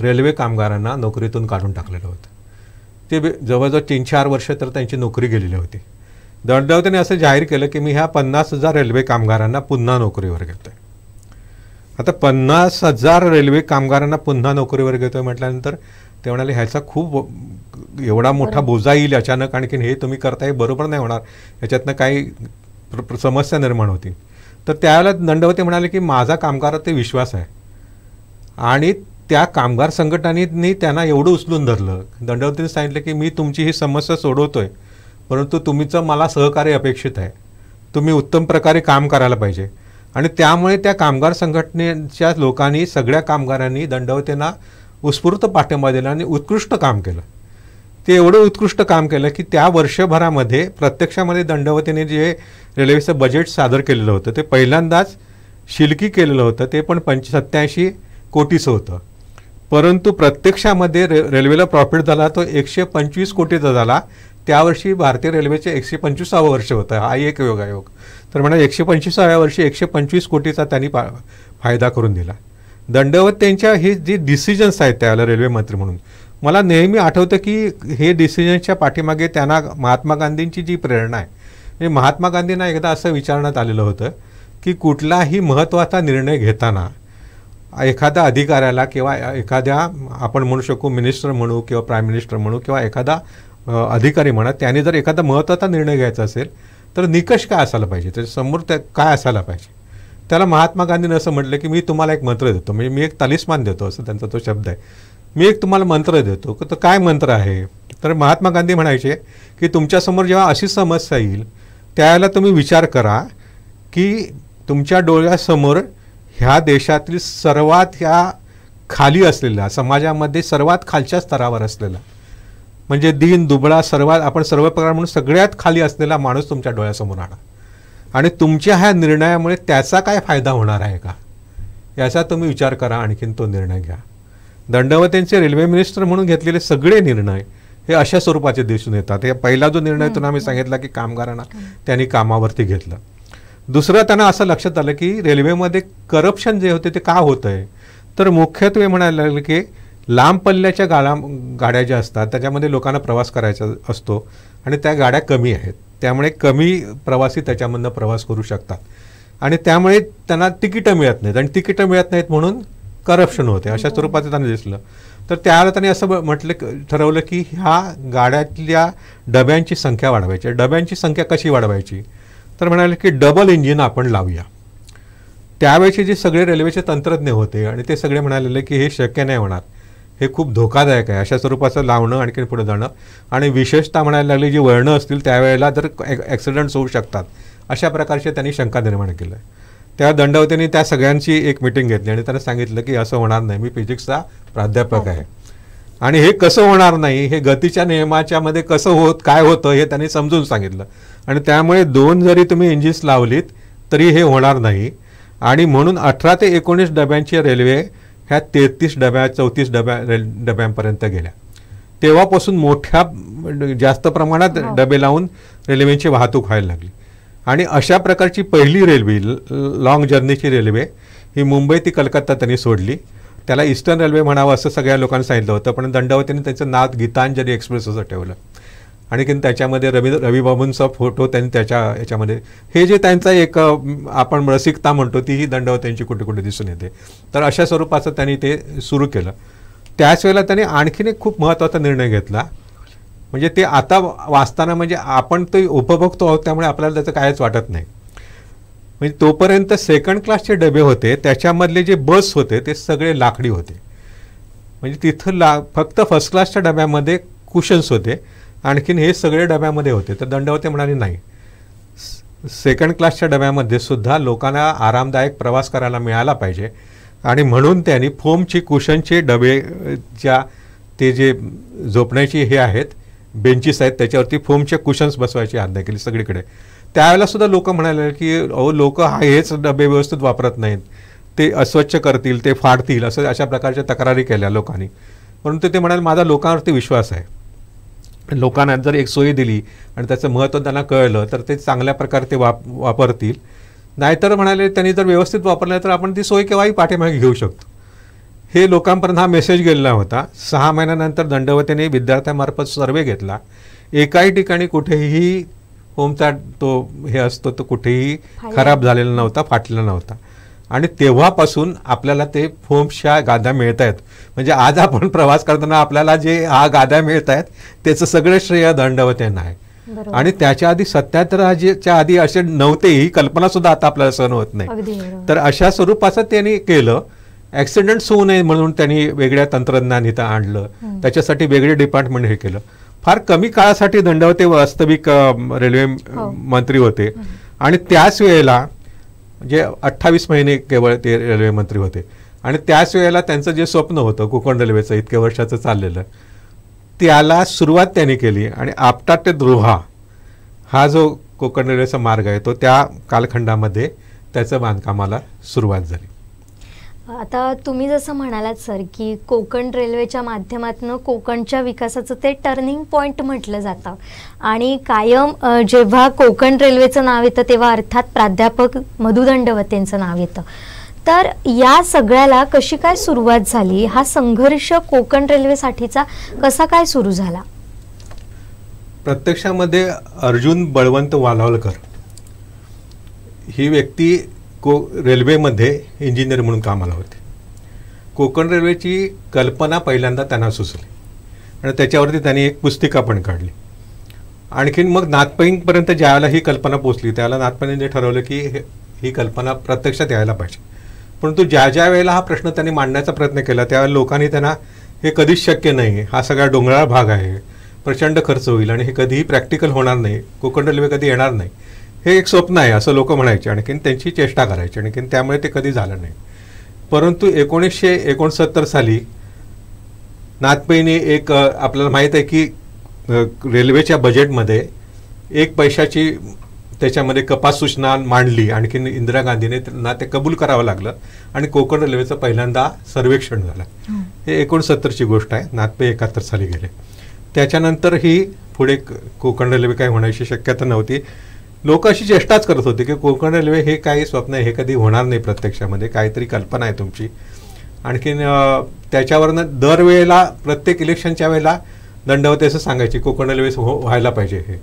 [SPEAKER 3] रेल्वे कामगारांना नोकरीतून काढून टाकलेलं होतं. ते जवळजवळ 3-4 वर्ष तर त्यांची नोकरी गेलेली होती. दंडवतेने असं जाहीर केलं की मी ह्या 50,000 रेल्वे कामगारांना पुन्हा नोकरीवर घेतोय. आता 50,000 रेल्वे कामगारांना पुन्हा नोकरीवर घेतोय म्हटल्यानंतर ते म्हणाले ह्याचा खूप एवढा मोठा बोजा येईल अचानक, आणखीन हे तुम्ही करताय बरोबर नाही होणार, ह्याच्यातनं काही समस्या निर्माण होती. तर त्यावेळेला दंडवते म्हणाले की माझा कामगारात विश्वास आहे आणि त्या कामगार संघटनांनी त्यांना एवढं उचलून धरलं. दंडवतेने सांगितलं की मी तुमची ही समस्या सोडवतोय, परंतु तुमचं मला सहकार्य अपेक्षित आहे, तुम्ही उत्तम प्रकारे काम करायला पाहिजे. आणि त्यामुळे त्या कामगार संघटनेच्या लोकांनी, सगळ्या कामगारांनी दंडवतेंना उत्स्फूर्त पाठिंबा दिला आणि उत्कृष्ट काम केलं. ते एवढं उत्कृष्ट काम केलं की त्या वर्षभरामध्ये प्रत्यक्षामध्ये दंडवतेने जे रेल्वेचं बजेट सादर केलेलं होतं ते पहिल्यांदाच शिल्की केलेलं होतं. ते पण 87 कोटीचं होतं. परंतु प्रत्यक्षामध्ये रेल्वेला प्रॉफिट झाला तो 125 कोटीचा झाला. त्यावर्षी भारतीय रेल्वेचे 125वे वर्ष होतं. हा एक योगायोग. तर म्हणा 125व्या वर्षी 125 कोटीचा त्यांनी फायदा करून दिला. दंडवतेंच्या हे जे डिसिजन्स आहेत त्याला रेल्वे मंत्री म्हणून मला नेहमी आठवतं की हे डिसिजन्सच्या पाठीमागे त्यांना महात्मा गांधींची जी प्रेरणा आहे. म्हणजे महात्मा गांधींना एकदा असं विचारण्यात आलेलं होतं की कुठलाही महत्त्वाचा निर्णय घेताना एखाद्या अधिकाऱ्याला किंवा एखाद्या आपण म्हणू शकू मिनिस्टर म्हणू किंवा प्राईम मिनिस्टर म्हणू किंवा एखादा अधिकारी म्हणा, त्याने जर एखादा महत्त्वाचा निर्णय घ्यायचा असेल तर निकष काय असायला पाहिजे, त्याच्यासमोर त्या काय असायला पाहिजे. त्याला महात्मा गांधींनी असं म्हटलं की मी तुम्हाला एक मंत्र देतो, म्हणजे मी एक तलिस्मान देतो, असं त्यांचा तो शब्द आहे. मी एक तुम्हाला मंत्र देतो. तर काय मंत्र आहे, तर महात्मा गांधी म्हणायचे की तुमच्यासमोर जेव्हा अशी समस्या येईल त्यावेळेला तुम्ही विचार करा की तुमच्या डोळ्यासमोर ह्या देशातील सर्वात ह्या खाली असलेला, समाजामध्ये सर्वात खालच्या स्तरावर असलेला, म्हणजे दीन दुबळा, सर्वात आपण सर्व प्रकार म्हणून सगळ्यात खाली असलेला माणूस तुमच्या डोळ्यासमोर आणा आणि तुमच्या ह्या निर्णयामुळे त्याचा काय फायदा होणार आहे का याचा तुम्ही विचार करा, आणखीन तो निर्णय घ्या. दंडवतेंचे रेल्वे मिनिस्टर म्हणून घेतलेले सगळे निर्णय हे अशा स्वरूपाचे दिसून येतात. हे पहिला जो निर्णय तुम्हाला आम्ही सांगितला की कामगारांना त्यांनी कामावरती घेतलं. दुसरं त्यांना असं लक्षात आलं की रेल्वेमध्ये करप्शन जे होते ते का होतं आहे, तर मुख्यत्वे म्हणायला लागलं की लांब पल्ल्याच्या गाड्या ज्या असतात त्याच्यामध्ये लोकांना प्रवास करायचा असतो आणि त्या गाड्या कमी आहेत, त्यामुळे कमी प्रवासी त्याच्यामधनं प्रवास करू शकतात आणि त्यामुळे त्यांना तिकीटं मिळत नाहीत आणि तिकीटं मिळत नाहीत म्हणून करप्शन होते. अशा स्वरूपाचं त्यांना दिसलं. तर त्यावेळेला त्यांनी असं ठरवलं की ह्या गाड्यातल्या डब्यांची संख्या वाढवायची. डब्यांची संख्या कशी वाढवायची, तर म्हणाले की डबल इंजिन आपण लावूया. त्यावेळेचे जे सगळे रेल्वेचे तंत्रज्ञ होते आणि ते सगळे म्हणालेले की हे शक्य नाही होणार, हे खूप धोकादायक आहे, अशा स्वरूपाचं लावणं आणखी पुढे जाणं आणि विशेषतः म्हणायला लागले जी वळणं असतील त्यावेळेला जर ॲक्सिडेंट्स होऊ शकतात अशा प्रकारचे त्यांनी शंका निर्माण केलं. त्या दंडवतेने त्या सगळ्यांची एक मिटिंग घेतली आणि त्यांना सांगितलं की असं होणार नाही, मी फिजिक्सचा प्राध्यापक आहे आणि हे कसं होणार नाही, हे गतीच्या नियमाच्या मध्ये कसं काय होतं हे त्यांनी समजून सांगितलं आणि त्यामुळे 2 जरी तुम्ही इंजिन्स लावलीत तरी हे होणार नाही आणि म्हणून 18 ते 19 डब्यांची रेल्वे ह्या 33 डब्या 34 डब्यांपर्यंत गेल्या. तेव्हापासून मोठ्या जास्त प्रमाणात डबे लावून रेल्वेची वाहतूक व्हायला लागली आणि अशा प्रकारची पहिली रेल्वे लॉंग जर्नीची रेल्वे ही मुंबई ती कलकत्ता त्यांनी सोडली. त्याला ईस्टर्न रेल्वे म्हणावं असं सगळ्या लोकांना सांगितलं होतं, पण दंडवतीने त्याचं नाव गीतांजली एक्सप्रेस असं ठेवलं आणि त्याच्यामध्ये रविबाबूंचा फोटो त्यांनी याच्यामध्ये हे जे त्यांचा एक आपण रसिकता म्हणतो तीही दंडवतेंची कुठे कुठे दिसून येते. तर अशा स्वरूपाचं त्यांनी ते सुरू केलं. त्याच वेळेला त्यांनी आणखीन एक खूप महत्त्वाचा निर्णय घेतला, म्हणजे ते आता वाचताना म्हणजे आपण ते उपभोगतो आहोत त्यामुळे आपल्याला त्याचं कायच वाटत नाही. म्हणजे तोपर्यंत सेकंड क्लासचे डबे होते त्याच्यामधले जे बस होते ते सगळे लाकडी होते, म्हणजे तिथं फक्त फर्स्ट क्लासच्या डब्यामध्ये कुशन्स होते, आणखीन हे सगळे डब्यामध्ये होते. तर दंडवते म्हणाले नाही, सेकंड क्लासच्या डब्यामध्ये सुद्धा लोकांना आरामदायक प्रवास करायला मिळाला पाहिजे आणि म्हणून त्यांनी फोमची कुशनचे डबे ते जे झोपण्याची हे आहेत बेंचीस आहेत त्याच्यावरती फोमचे कुशन्स बसवायची आज्ञा केली सगळीकडे. त्यावेळेला सुद्धा लोक म्हणाले की लोक हेच डबे व्यवस्थित वापरत नाहीत, ते अस्वच्छ करतील, ते फाडतील, अशा प्रकारच्या तक्रारी केल्या लोकांनी. परंतु ते म्हणाले माझा लोकांवरती विश्वास आहे, लोकांना जर एक सोयी दिली आणि त्याचं महत्त्व त्यांना कळलं तर ते चांगल्या प्रकारे ते वापरतील. नाहीतर म्हणाले त्यांनी जर व्यवस्थित वापरलं तर आपण ती सोय केव्हाही पाठीमागे घेऊ शकतो. हे लोकांपर्यंत हा मेसेज गेलेला होता. 6 महिन्यानंतर दंडवतेने विद्यार्थ्यांमार्फत सर्वे घेतला. एकाही ठिकाणी कुठेही होमचा तो हे असतो तो कुठेही खराब झालेला नव्हता, फाटलेला नव्हता आणि तेव्हापासून आपल्याला ते फोम्सच्या गाद्या मिळत आहेत. म्हणजे आज आपण प्रवास करताना आपल्याला जे गाद्या मिळत आहेत त्याचं सगळं श्रेय दंडवतेंना आहे. आणि त्याच्या आधी 77च्या आधी असे नव्हते, ही कल्पना सुद्धा आता आपल्याला सहन होत नाही. तर अशा स्वरूपाचं त्यांनी केलं. ॲक्सिडेंट्स होऊ नये म्हणून त्यांनी वेगळ्या तंत्रज्ञान इथं आणलं, त्याच्यासाठी वेगळे डिपार्टमेंट हे केलं. फार कमी काळासाठी दंडवते वास्तविक रेल्वे मंत्री होते आणि त्याच वेळेला म्हणजे 28 महिने केवळ ते रेल्वे मंत्री होते आणि त्याच वेळेला त्यांचं जे स्वप्न होतं कोकण रेल्वेचं इतक्या वर्षाचं चाललेलं त्याला सुरुवात त्यांनी केली आणि आपटा ते द्रोहा हा जो कोकण रेल्वेचा मार्ग आहे तो त्या कालखंडामध्ये त्याचं बांधकामाला सुरुवात झाली.
[SPEAKER 2] आता तुम्ही जसं म्हणालात सर की कोकण रेल्वेच्या माध्यमातून कोकणच्या विकासाचं ते टर्निंग पॉईंट म्हटलं जातं आणि कायम जेव्हा कोकण रेल्वेचं नाव येतं तेव्हा अर्थात प्राध्यापक मधु दंडवतेंचं नाव येतं. तर या सगळ्याला कशी काय सुरुवात झाली, हा संघर्ष कोकण रेल्वेसाठीचा कसा काय सुरू झाला?
[SPEAKER 3] प्रत्यक्षामध्ये अर्जुन बळवंत वालावलकर ही व्यक्ती रेल्वेमध्ये इंजिनियर म्हणून कामाला होते. कोकण रेल्वेची कल्पना पहिल्यांदा त्यांना सुचली आणि त्याच्यावरती त्यांनी एक पुस्तिका पण काढली. आणखीन मग नाथपैंपर्यंत ज्यावेळेला ही कल्पना पोचली त्यावेळेला नाथपैंनी ठरवलं की ही कल्पना प्रत्यक्षात यायला पाहिजे. परंतु ज्या वेळेला हा प्रश्न त्यांनी मांडण्याचा प्रयत्न केला त्यावेळेला लोकांनी त्यांना हे कधीच शक्य नाही, हा सगळा डोंगराळ भाग आहे, प्रचंड खर्च होईल आणि हे कधीही प्रॅक्टिकल होणार नाही, कोकण रेल्वे कधी येणार नाही, हे एक स्वप्न आहे असं लोक म्हणायचे. आणखीन त्यांची चेष्टा करायची. आणखीन त्यामुळे ते कधी झालं नाही. परंतु 1969 साली नाथपैंनी एक आपल्याला माहीत आहे की रेल्वेच्या बजेटमध्ये 1 पैशाची त्याच्यामध्ये कपात सूचना मांडली. आणखीन इंदिरा गांधीने त्यांना ते कबूल करावं लागलं आणि कोकण रेल्वेचं पहिल्यांदा सर्वेक्षण झालं. हे 69ची गोष्ट आहे. नाथपै 71 साली गेले. त्याच्यानंतर ही पुढे कोकण रेल्वे काही होण्याची शक्यता नव्हती. लोक अशी चेष्टाच करत होते की कोकण रेल्वे हे काही स्वप्न आहे, हे कधी होणार नाही, प्रत्यक्षामध्ये काहीतरी कल्पना आहे तुमची. आणखीन त्याच्यावरनं दरवेळेला प्रत्येक इलेक्शनच्या वेळेला दंडवते असं सांगायची कोकण रेल्वे व्हायला पाहिजे हे.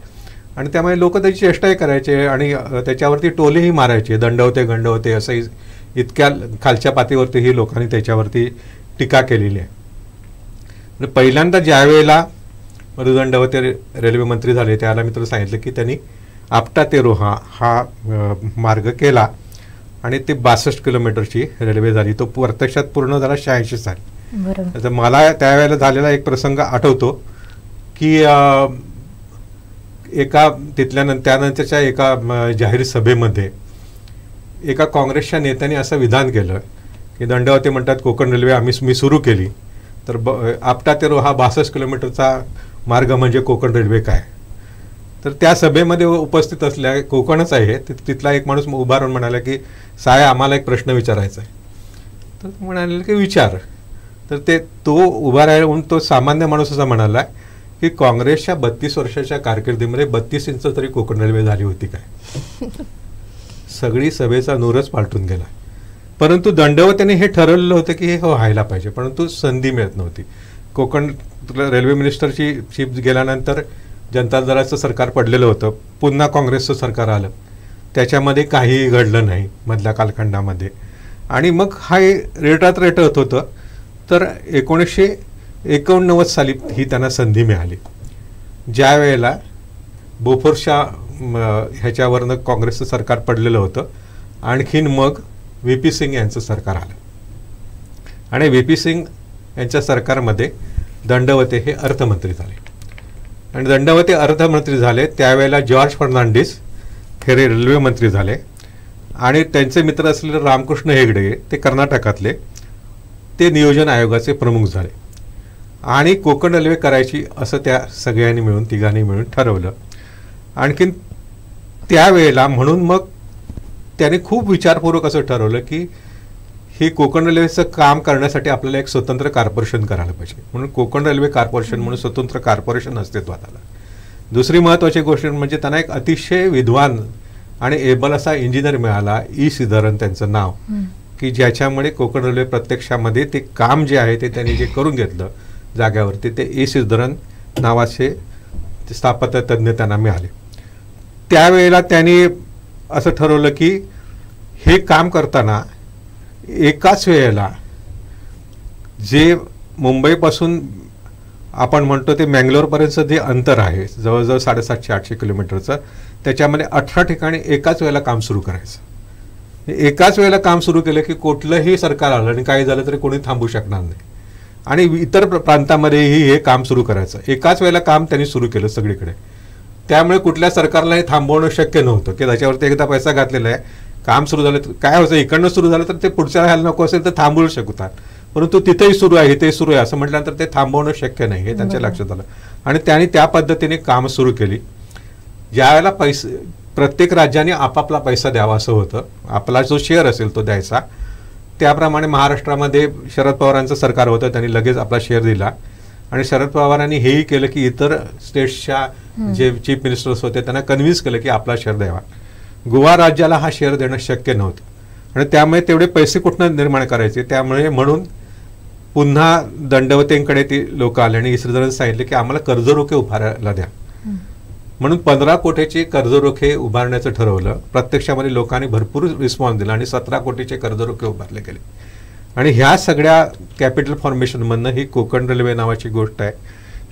[SPEAKER 3] आणि त्यामुळे लोक त्याची चेष्टाही करायचे आणि त्याच्यावरती टोलेही मारायचे, दंडवते गंडवते असंही. इतक्या खालच्या पातळीवरतीही लोकांनी त्याच्यावरती टीका केलेली आहे. पहिल्यांदा ज्या वेळेला मधुदंडवते रेल्वे मंत्री झाले त्याला मी तुला सांगितलं की त्यांनी आपटा ते रोहा हा मार्ग केला आणि ते 62 किलोमीटरची रेल्वे झाली. तो प्रत्यक्षात पूर्ण झाला 86 साली. तर मला त्यावेळेला झालेला एक प्रसंग आठवतो की एका त्यानंतरच्या एका जाहीर सभेमध्ये एका काँग्रेसच्या नेत्याने असं विधान केलं की दंडवते म्हणतात कोकण रेल्वे मी सुरू केली तर आपटा ते रोहा 62 किलोमीटरचा मार्ग म्हणजे कोकण रेल्वे काय. तर त्या सभेमध्ये उपस्थित असल्या कोकणच आहे तिथला एक माणूस उभा राहून म्हणाला की साहेब आम्हाला एक प्रश्न विचारायचा आहे. तर म्हणाले की विचार. तर तो उभा राहून तो सामान्य माणूस असा म्हणाला की काँग्रेसच्या 32 वर्षाच्या कारकिर्दीमध्ये 32 इंच तरी कोकण रेल्वे झाली होती काय. सगळी सभेचा नूरच पालटून गेला. परंतु दंडवतेने हे ठरवलेलं होतं की हे व्हायला पाहिजे, परंतु संधी मिळत नव्हती. कोकण रेल्वे मिनिस्टरची चीफ गेल्यानंतर जनता दलाचं सरकार पडलेलं होतं. पुन्हा काँग्रेसचं सरकार आलं. त्याच्यामध्ये काहीही घडलं नाही मधल्या कालखंडामध्ये. आणि मग हा रेटत होतं. तर 1989 साली ही त्यांना संधी मिळाली. ज्या वेळेला बोफोर्सच्या ह्याच्यावरनं काँग्रेसचं सरकार पडलेलं होतं. आणखीन मग VP सिंग यांचं सरकार आलं आणि VP सिंग यांच्या सरकारमध्ये दंडवते हे अर्थमंत्री झाले. आणि दंडवते अर्थमंत्री झाले त्यावेळेला जॉर्ज फर्नांडिस हे रेल्वे मंत्री झाले आणि त्यांचे मित्र असलेले रामकृष्ण हेगडे ते कर्नाटकातले ते नियोजन आयोगाचे प्रमुख झाले. आणि कोकण रेल्वे करायची असं त्या सगळ्यांनी मिळून तिघांनी मिळून ठरवलं. आणखीन त्यावेळेला म्हणून मग त्याने खूप विचारपूर्वक असं ठरवलं की हे कोकण रेल्वेचं काम करण्यासाठी आपल्याला एक स्वतंत्र कॉर्पोरेशन करायला पाहिजे. म्हणून कोकण रेल्वे कॉर्पोरेशन म्हणून स्वतंत्र कॉर्पोरेशन अस्तित्वात आलं. दुसरी महत्त्वाची गोष्ट म्हणजे त्यांना एक अतिशय विद्वान आणि एबल असा इंजिनियर मिळाला, ई श्रीधरन त्यांचं नाव, की ज्याच्यामुळे कोकण रेल्वे प्रत्यक्षामध्ये ते काम जे आहे ते त्यांनी जे करून घेतलं जाग्यावरती ते ई श्रीधरन नावाचे स्थापत्य तज्ज्ञ त्यांना मिळाले. त्यावेळेला त्यांनी असं ठरवलं की हे काम करताना एकाच वेळेला जे मुंबईपासून आपण म्हणतो ते मँगलोरपर्यंतचं जे अंतर आहे जवळजवळ 750-800 किलोमीटरचं, त्याच्यामध्ये 18 ठिकाणी एकाच वेळेला काम सुरू करायचं. एकाच वेळेला काम सुरू केलं की कुठलंही सरकार आलं आणि काही झालं तरी कोणी थांबू शकणार नाही. आणि इतर प्रांतामध्येही हे काम सुरू करायचं. एकाच वेळेला काम त्यांनी सुरू केलं सगळीकडे. त्यामुळे कुठल्या सरकारला हे थांबवणं शक्य नव्हतं की त्याच्यावरती एकदा पैसा घातलेला आहे, काम सुरू झालं तर काय व्हायचं, इकडनं सुरू झालं तर ते पुढच्या राहायला नको असेल तर थांबवू शकतात. परंतु तिथेही सुरू आहे इथेही सुरू आहे असं म्हटल्यानंतर ते थांबवणं शक्य नाही हे त्यांच्या लक्षात आलं. आणि त्यांनी त्या पद्धतीने काम सुरू केली. ज्यावेळेला प्रत्येक राज्याने आपापला पैसा द्यावा असं होतं, आपला जो शेअर असेल तो द्यायचा. त्याप्रमाणे महाराष्ट्रामध्ये शरद पवारांचं सरकार होतं, त्यांनी लगेच आपला शेअर दिला. आणि शरद पवारांनी हेही केलं की इतर स्टेट्सच्या जे चीफ मिनिस्टर्स होते त्यांना कन्व्हिन्स केलं की आपला शेअर द्यावा. गोवा राज्याला हा शेअर देणं शक्य नव्हतं आणि त्यामुळे तेवढे पैसे कुठनं निर्माण करायचे. त्यामुळे म्हणून पुन्हा दंडवतेंकडे ती लोक आले आणि श्रीधरन सांगितले की आम्हाला कर्जरोखे उभारायला द्या. म्हणून 15 कोटीचे कर्जरोखे उभारण्याचं ठरवलं. प्रत्यक्षामध्ये लोकांनी भरपूर रिस्पॉन्स दिला आणि 17 कोटीचे कर्जरोखे उभारले गेले. आणि ह्या सगळ्या कॅपिटल फॉर्मेशनमधनं ही कोकण रेल्वे नावाची गोष्ट आहे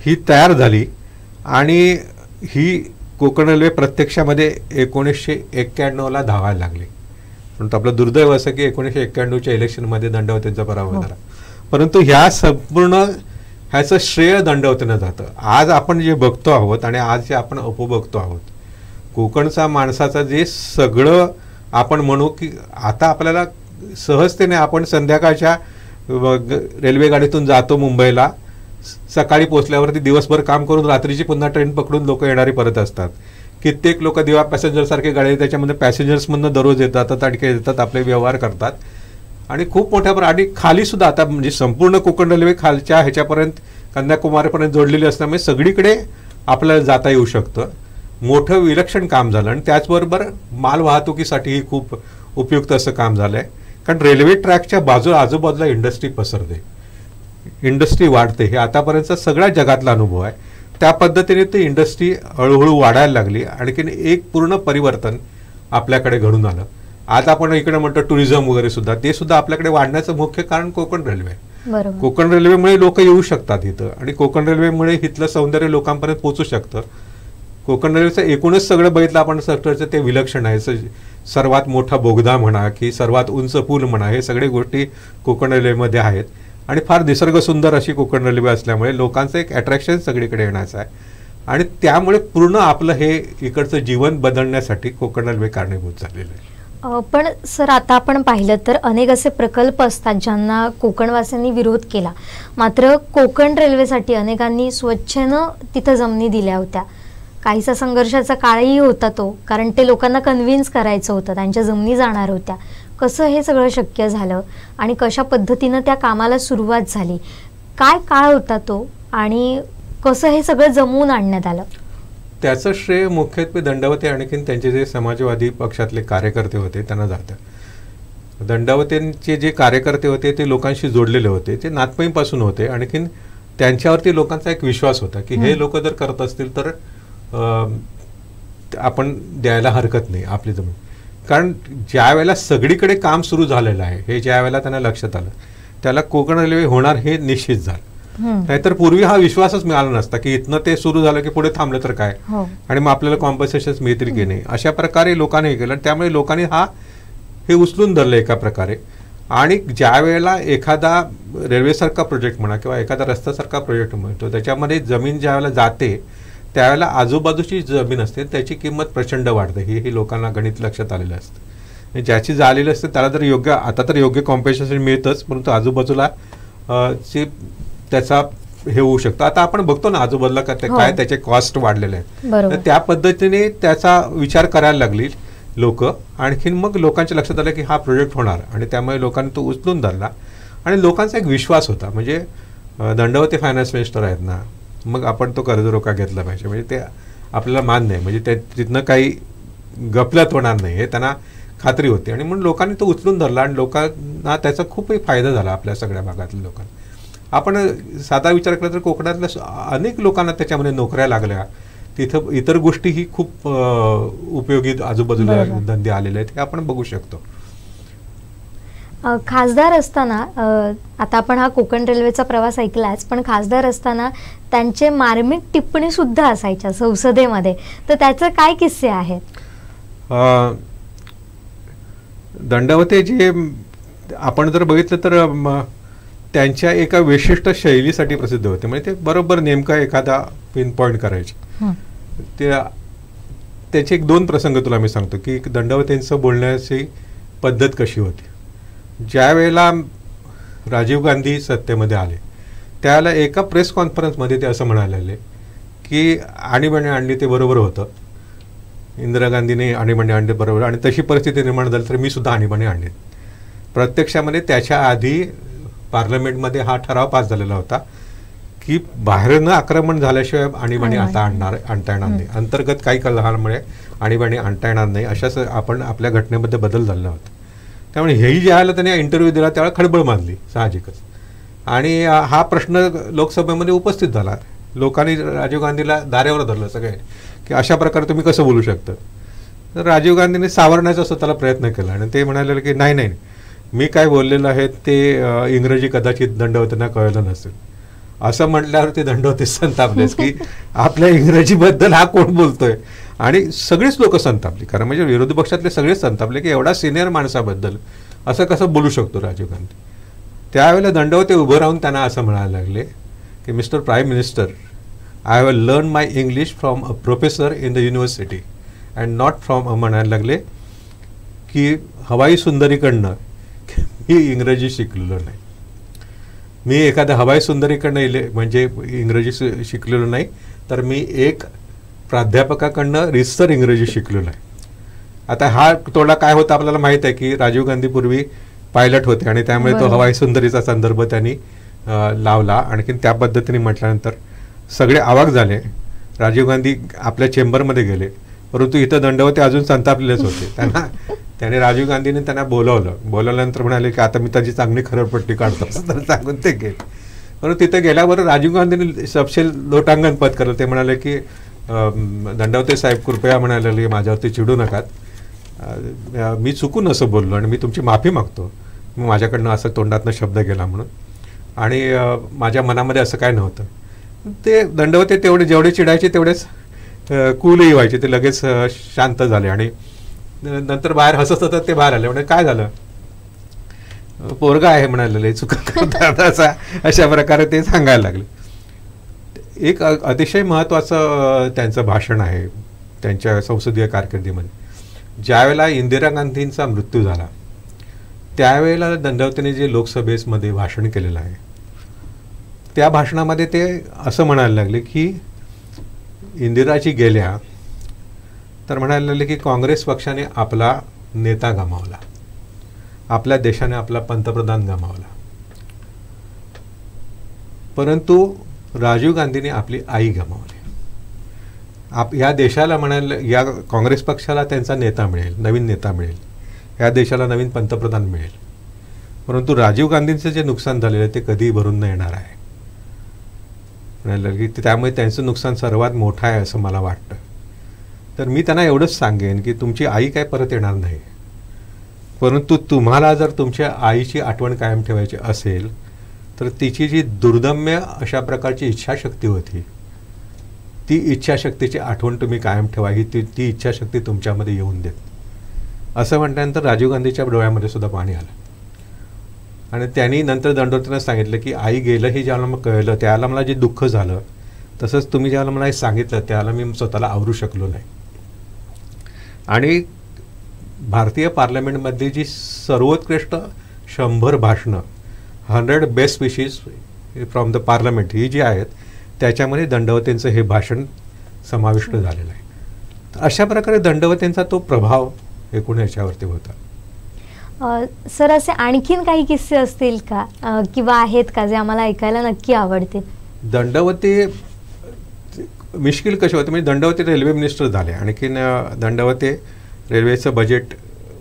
[SPEAKER 3] ही तयार झाली. आणि ही कोकण रेल्वे प्रत्यक्षामध्ये 1991ला धावायला लागली. परंतु आपलं दुर्दैव असं की 1991च्या इलेक्शनमध्ये दंडवतेंचा पराभव झाला. परंतु ह्या संपूर्ण ह्याचं श्रेय दंडवतेनं जातं. आज आपण जे बघतो आहोत आणि आज जे आपण उपभोगतो आहोत, कोकणचा माणसाचं जे सगळं आपण म्हणू की आता आपल्याला सहजतेने आपण संध्याकाळच्या रेल्वेगाडीतून जातो मुंबईला, सकाळी पोचल्यावरती दिवसभर काम करून रात्रीची पुन्हा ट्रेन पकडून लोक येणारी परत असतात. कित्येक लोक दिवा पॅसेंजर सारखे गाडी त्याच्यामध्ये पॅसेंजर्समधनं दररोज येतात, आणखी येतात, आपले व्यवहार करतात. आणि खूप मोठ्या आणि खाली सुद्धा आता म्हणजे संपूर्ण कोकण रेल्वे खालच्या ह्याच्यापर्यंत कन्याकुमारीपर्यंत जोडलेली असल्यामुळे सगळीकडे आपल्याला जाता येऊ शकतं. मोठं विलक्षण काम झालं. आणि त्याचबरोबर माल वाहतुकीसाठीही खूप उपयुक्त असं काम झालंय. कारण रेल्वे ट्रॅकच्या आजूबाजूला इंडस्ट्री पसरते, इंडस्ट्री वाढते. हे आतापर्यंतचा सगळ्या जगातला अनुभव आहे. त्या पद्धतीने ती इंडस्ट्री हळूहळू वाढायला लागली. आणखीन एक पूर्ण परिवर्तन आपल्याकडे घडून आलं. आज आपण इकडे म्हणतो टुरिझम वगैरे सुद्धा, ते सुद्धा आपल्याकडे वाढण्याचं मुख्य कारण कोकण रेल्वे आहे. कोकण रेल्वेमुळे लोक येऊ शकतात इथं आणि कोकण रेल्वेमुळे इथलं सौंदर्य लोकांपर्यंत पोहोचू शकतं. कोकण रेल्वेचं एकूणच सगळं बघितलं आपण सेक्टरचं ते विलक्षण आहे. सर्वात मोठा बोगदा म्हणा की सर्वात उंच पूल म्हणा, हे सगळे गोष्टी कोकण रेल्वेमध्ये आहेत. आणि फार निसर्ग सुंदर अशी कोकण रेल्वे असल्यामुळे लोकांचं एक अट्रॅक्शन सगळीकडे येण्याचं आहे. आणि त्यामुळे पूर्ण आपलं हे इकडचं जीवन बदलण्यासाठी कोकण रेल्वे कारणीभूत झालेलं आहे.
[SPEAKER 2] पण सर, आता आपण पाहिलं तर अनेक असे प्रकल्प असतात ज्यांना कोकणवासियांनी विरोध केला. मात्र कोकण रेल्वेसाठी अनेकांनी स्वच्छेनं तिथं जमिनी दिल्या होत्या. काहीसा संघर्षाचा काळही होता तो, कारण ते लोकांना कन्व्हिन्स करायचं होतं, त्यांच्या जमिनी जाणार होत्या. कसं हे सगळं शक्य झालं आणि कशा पद्धतीनं त्या कामाला सुरुवात झाली, काय काळ होता तो आणि कसं हे सगळं जमवून आणण्यात आलं?
[SPEAKER 3] त्याचं श्रेय मुख्यत्वे दंडवते आणखीन त्यांचे जे समाजवादी पक्षातले कार्यकर्ते होते त्यांना जातं. दंडवतेंचे जे कार्यकर्ते होते ते लोकांशी जोडलेले होते, ते नातपैंपासून होते. आणखीन त्यांच्यावरती लोकांचा एक विश्वास होता की हे लोक जर करत असतील तर आपण द्यायला हरकत नाही आपली जमीन. कारण ज्या वेळेला सगळीकडे काम सुरू झालेलं आहे, हे ज्या वेळेला त्यांना लक्षात आलं, त्याला कोकण रेल्वे होणार हे निश्चित झालं. नाहीतर पूर्वी हा विश्वासच मिळाला नसता की इथनं ते सुरू झालं की पुढे थांबलं तर काय आणि मग आपल्याला कॉम्पन्सेशन मिळतील की नाही, अशा प्रकारे लोकांनी हे केलं. त्यामुळे लोकांनी हे उचलून धरलं एका प्रकारे. आणि ज्या वेळेला एखादा रेल्वेसारखा प्रोजेक्ट म्हणा किंवा एखादा रस्त्यासारखा प्रोजेक्ट म्हणतो, त्याच्यामध्ये जमीन ज्या वेळेला जाते त्यावेळेला आजूबाजूची जमीन असते त्याची किंमत प्रचंड वाढते. हे लोकांना गणित लक्षात आलेलं असतं. ज्याची झालेली असते त्याला तर योग्य, आता तर योग्य कॉम्पन्सेशन मिळतंच, परंतु आजूबाजूला त्याचा हे होऊ शकतं. आता आपण बघतो ना आजूबाजूला काय त्याचे कॉस्ट वाढलेले आहेत. त्या पद्धतीने त्याचा विचार करायला लागली लोक. आणखीन मग लोकांच्या लक्षात आलं की हा प्रोजेक्ट होणार आणि त्यामुळे लोकांनी तो उचलून धरला. आणि लोकांचा एक विश्वास होता. म्हणजे दंडवते फायनान्स मिनिस्टर आहेत ना, मग आपण तो कर्जरोखा घेतला पाहिजे, म्हणजे ते आपल्याला मान्य आहे, म्हणजे तिथनं काही गफलत होणार नाही हे त्यांना खात्री होती. आणि म्हणून लोकांनी तो उचलून धरला आणि लोकांना त्याचा खूपही फायदा झाला आपल्या सगळ्या भागातल्या लोकांना. आपण साधा विचार केला तर कोकणातल्या अनेक लोकांना त्याच्यामध्ये नोकऱ्या लागल्या. तिथं इतर गोष्टीही खूप उपयोगी आजूबाजूला धंदे आलेले आहेत हे आपण बघू शकतो.
[SPEAKER 2] खासदार असताना, आता आपण हा कोकण रेल्वेचा प्रवास ऐकलाच, पण खासदार असताना त्यांचे मार्मिक टिप्पणी सुद्धा असायच्या संसदेमध्ये, तर त्याचे काय किस्से आहेत?
[SPEAKER 3] दंडवते जे आपण जर बघितलं तर त्यांच्या एका विशिष्ट शैलीसाठी प्रसिद्ध होते. म्हणजे ते बरोबर नेमका एखादा पिन पॉइंट करायचे. त्याचे एक दोन प्रसंग तुला मी सांगतो की दंडवतेंचं बोलण्याची पद्धत कशी होती. ज्या वेळेला राजीव गांधी सत्तेमध्ये आले त्यावेळेला एका प्रेस कॉन्फरन्समध्ये ते असं म्हणाले की आणीबाणी आणली ते बरोबर होतं, इंदिरा गांधीने आणीबाणी आणली बरोबर, आणि तशी परिस्थिती निर्माण झाली तर मी सुद्धा आणीबाणी आणली. प्रत्यक्षामध्ये त्याच्या आधी पार्लमेंटमध्ये हा ठराव पास झालेला होता की बाहेरनं आक्रमण झाल्याशिवाय आणीबाणी आता आणता येणार नाही, अंतर्गत काही कलहामुळे आणीबाणी आणता येणार नाही, अशाच आपण आपल्या घटनेमध्ये बदल झाला होता. त्यामुळे हेही ज्यावेळेला त्याने इंटरव्ह्यू दिला त्यावेळेला खळबळ मानली साहजिकच. आणि हा प्रश्न लोकसभेमध्ये उपस्थित झाला. लोकांनी राजीव गांधीला दारेवर धरलं सगळे की अशा प्रकारे तुम्ही कसं बोलू शकता. तर राजीव गांधींनी सावरण्याचा स्वतःला प्रयत्न केला आणि ते म्हणाले की नाही नाही, मी काय बोललेलं आहे ते इंग्रजी कदाचित दंडवतींना कळलं नसेल. असं म्हटल्यावर ते दंडवती संतापलेच की आपल्या इंग्रजीबद्दल हा कोण बोलतोय. आणि सगळेच लोक संतापली, कारण म्हणजे विरोधी पक्षातले सगळेच संतापले की एवढा सिनियर माणसाबद्दल असं कसं बोलू शकतो राजीव गांधी. त्यावेळेला दंडवते उभं राहून त्यांना असं म्हणायला लागले की mister prime minister, I have learn my English from a professor in the university and not from म्हणायला लागले की हवाई सुंदरीकडनं मी इंग्रजी शिकलेलो नाही. मी एखाद्या हवाई सुंदरीकडनं म्हणजे इंग्रजी शिकलेलो नाही, तर मी एक प्राध्यापकाकडनं रिसर इंग्रजी शिकलेलो आहे. आता हा तोडा काय होता आपल्याला माहीत आहे की राजीव गांधी पूर्वी पायलट होते आणि त्यामुळे तो हवाई सुंदरीचा संदर्भ त्यांनी लावला. आणखीन त्या पद्धतीने म्हटल्यानंतर सगळे अवाक झाले. राजीव गांधी आपल्या चेंबरमध्ये गेले, परंतु इथं दंडवते अजून संतापलेलेच होते. त्याने राजीव गांधीने त्यांना बोलवल्यानंतर म्हणाले की आता मी त्याची चांगली खरडपट्टी काढतो असं तर सांगून ते गेले. परंतु तिथे गेल्यावर राजीव गांधीने सबशेल लोटांगण पत्करलं. ते म्हणाले की दंडवते साहेब कृपया म्हणाले माझ्यावरती चिडू नकात, मी चुकून असं बोललो आणि मी तुमची माफी मागतो, मी माझ्याकडनं असं तोंडातनं शब्द गेला म्हणून, आणि माझ्या मनामध्ये असं काय नव्हतं. ते दंडवते तेवढे जेवढे चिडायचे तेवढेच कूलही व्हायचे. ते लगेच शांत झाले आणि नंतर बाहेर हसत होतात ते बाहेर आले. म्हणजे काय झालं, पोरगा आहे म्हणाले, चुका करतात अशा प्रकारे ते सांगायला लागले. एक अतिशय महत्त्वाचं त्यांचं भाषण आहे त्यांच्या संसदीय कारकिर्दीमध्ये. ज्यावेळेला इंदिरा गांधींचा मृत्यू झाला त्यावेळेला दंडवतेने जे लोकसभेमध्ये भाषण केलेलं आहे त्या भाषणामध्ये ते असं म्हणायला लागले की इंदिराजी गेल्या तर म्हणायला लागले की काँग्रेस पक्षाने आपला नेता गमावला, आपल्या देशाने आपला पंतप्रधान गमावला, परंतु राजीव गांधीने आपली आई गमावली. या देशाला म्हणायला, या काँग्रेस पक्षाला त्यांचा नेता मिळेल, नवीन नेता मिळेल, या देशाला नवीन पंतप्रधान मिळेल, परंतु राजीव गांधींचं जे नुकसान झालेलं आहे ते कधीही भरून न येणार आहे. म्हणायला की त्यामुळे त्यांचं नुकसान सर्वात मोठं आहे असं मला वाटतं. तर मी त्यांना एवढंच सांगेन की तुमची आई काय परत येणार नाही, परंतु तुम्हाला जर तुमच्या आईची आठवण कायम ठेवायची असेल तर तिची जी दुर्दम्य अशा प्रकारची इच्छाशक्ती होती, ती इच्छाशक्तीची आठवण तुम्ही कायम ठेवा, ही ती इच्छाशक्ती तुमच्यामध्ये येऊन देत. असं म्हटल्यानंतर राजीव गांधीच्या डोळ्यामध्ये सुद्धा पाणी आलं आणि त्यांनी नंतर दंडवतीनं सांगितलं की आई गेलं हे ज्याला मग कळलं त्याला मला जे दुःख झालं, तसंच तुम्ही ज्याला मला हे सांगितलं त्याला मी स्वतःला आवरू शकलो नाही. आणि भारतीय पार्लमेंटमध्ये जी सर्वोत्कृष्ट 100 भाषणं, 100 best speeches from the parliament ही जी आहेत त्याच्यामध्ये दंडवतेंचं हे भाषण समाविष्ट झालेलं आहे. तर अशा प्रकारे दंडवतेंचा तो प्रभाव एकूण याच्यावरती होता.
[SPEAKER 2] सर, असे आणखीन काही किस्से असतील का किंवा आहेत का जे आम्हाला ऐकायला नक्की आवडतील?
[SPEAKER 3] दंडवते मिश्किल कसे होते, म्हणजे दंडवते रेल्वे मिनिस्टर झाले, आणखीन दंडवते रेल्वेचं बजेट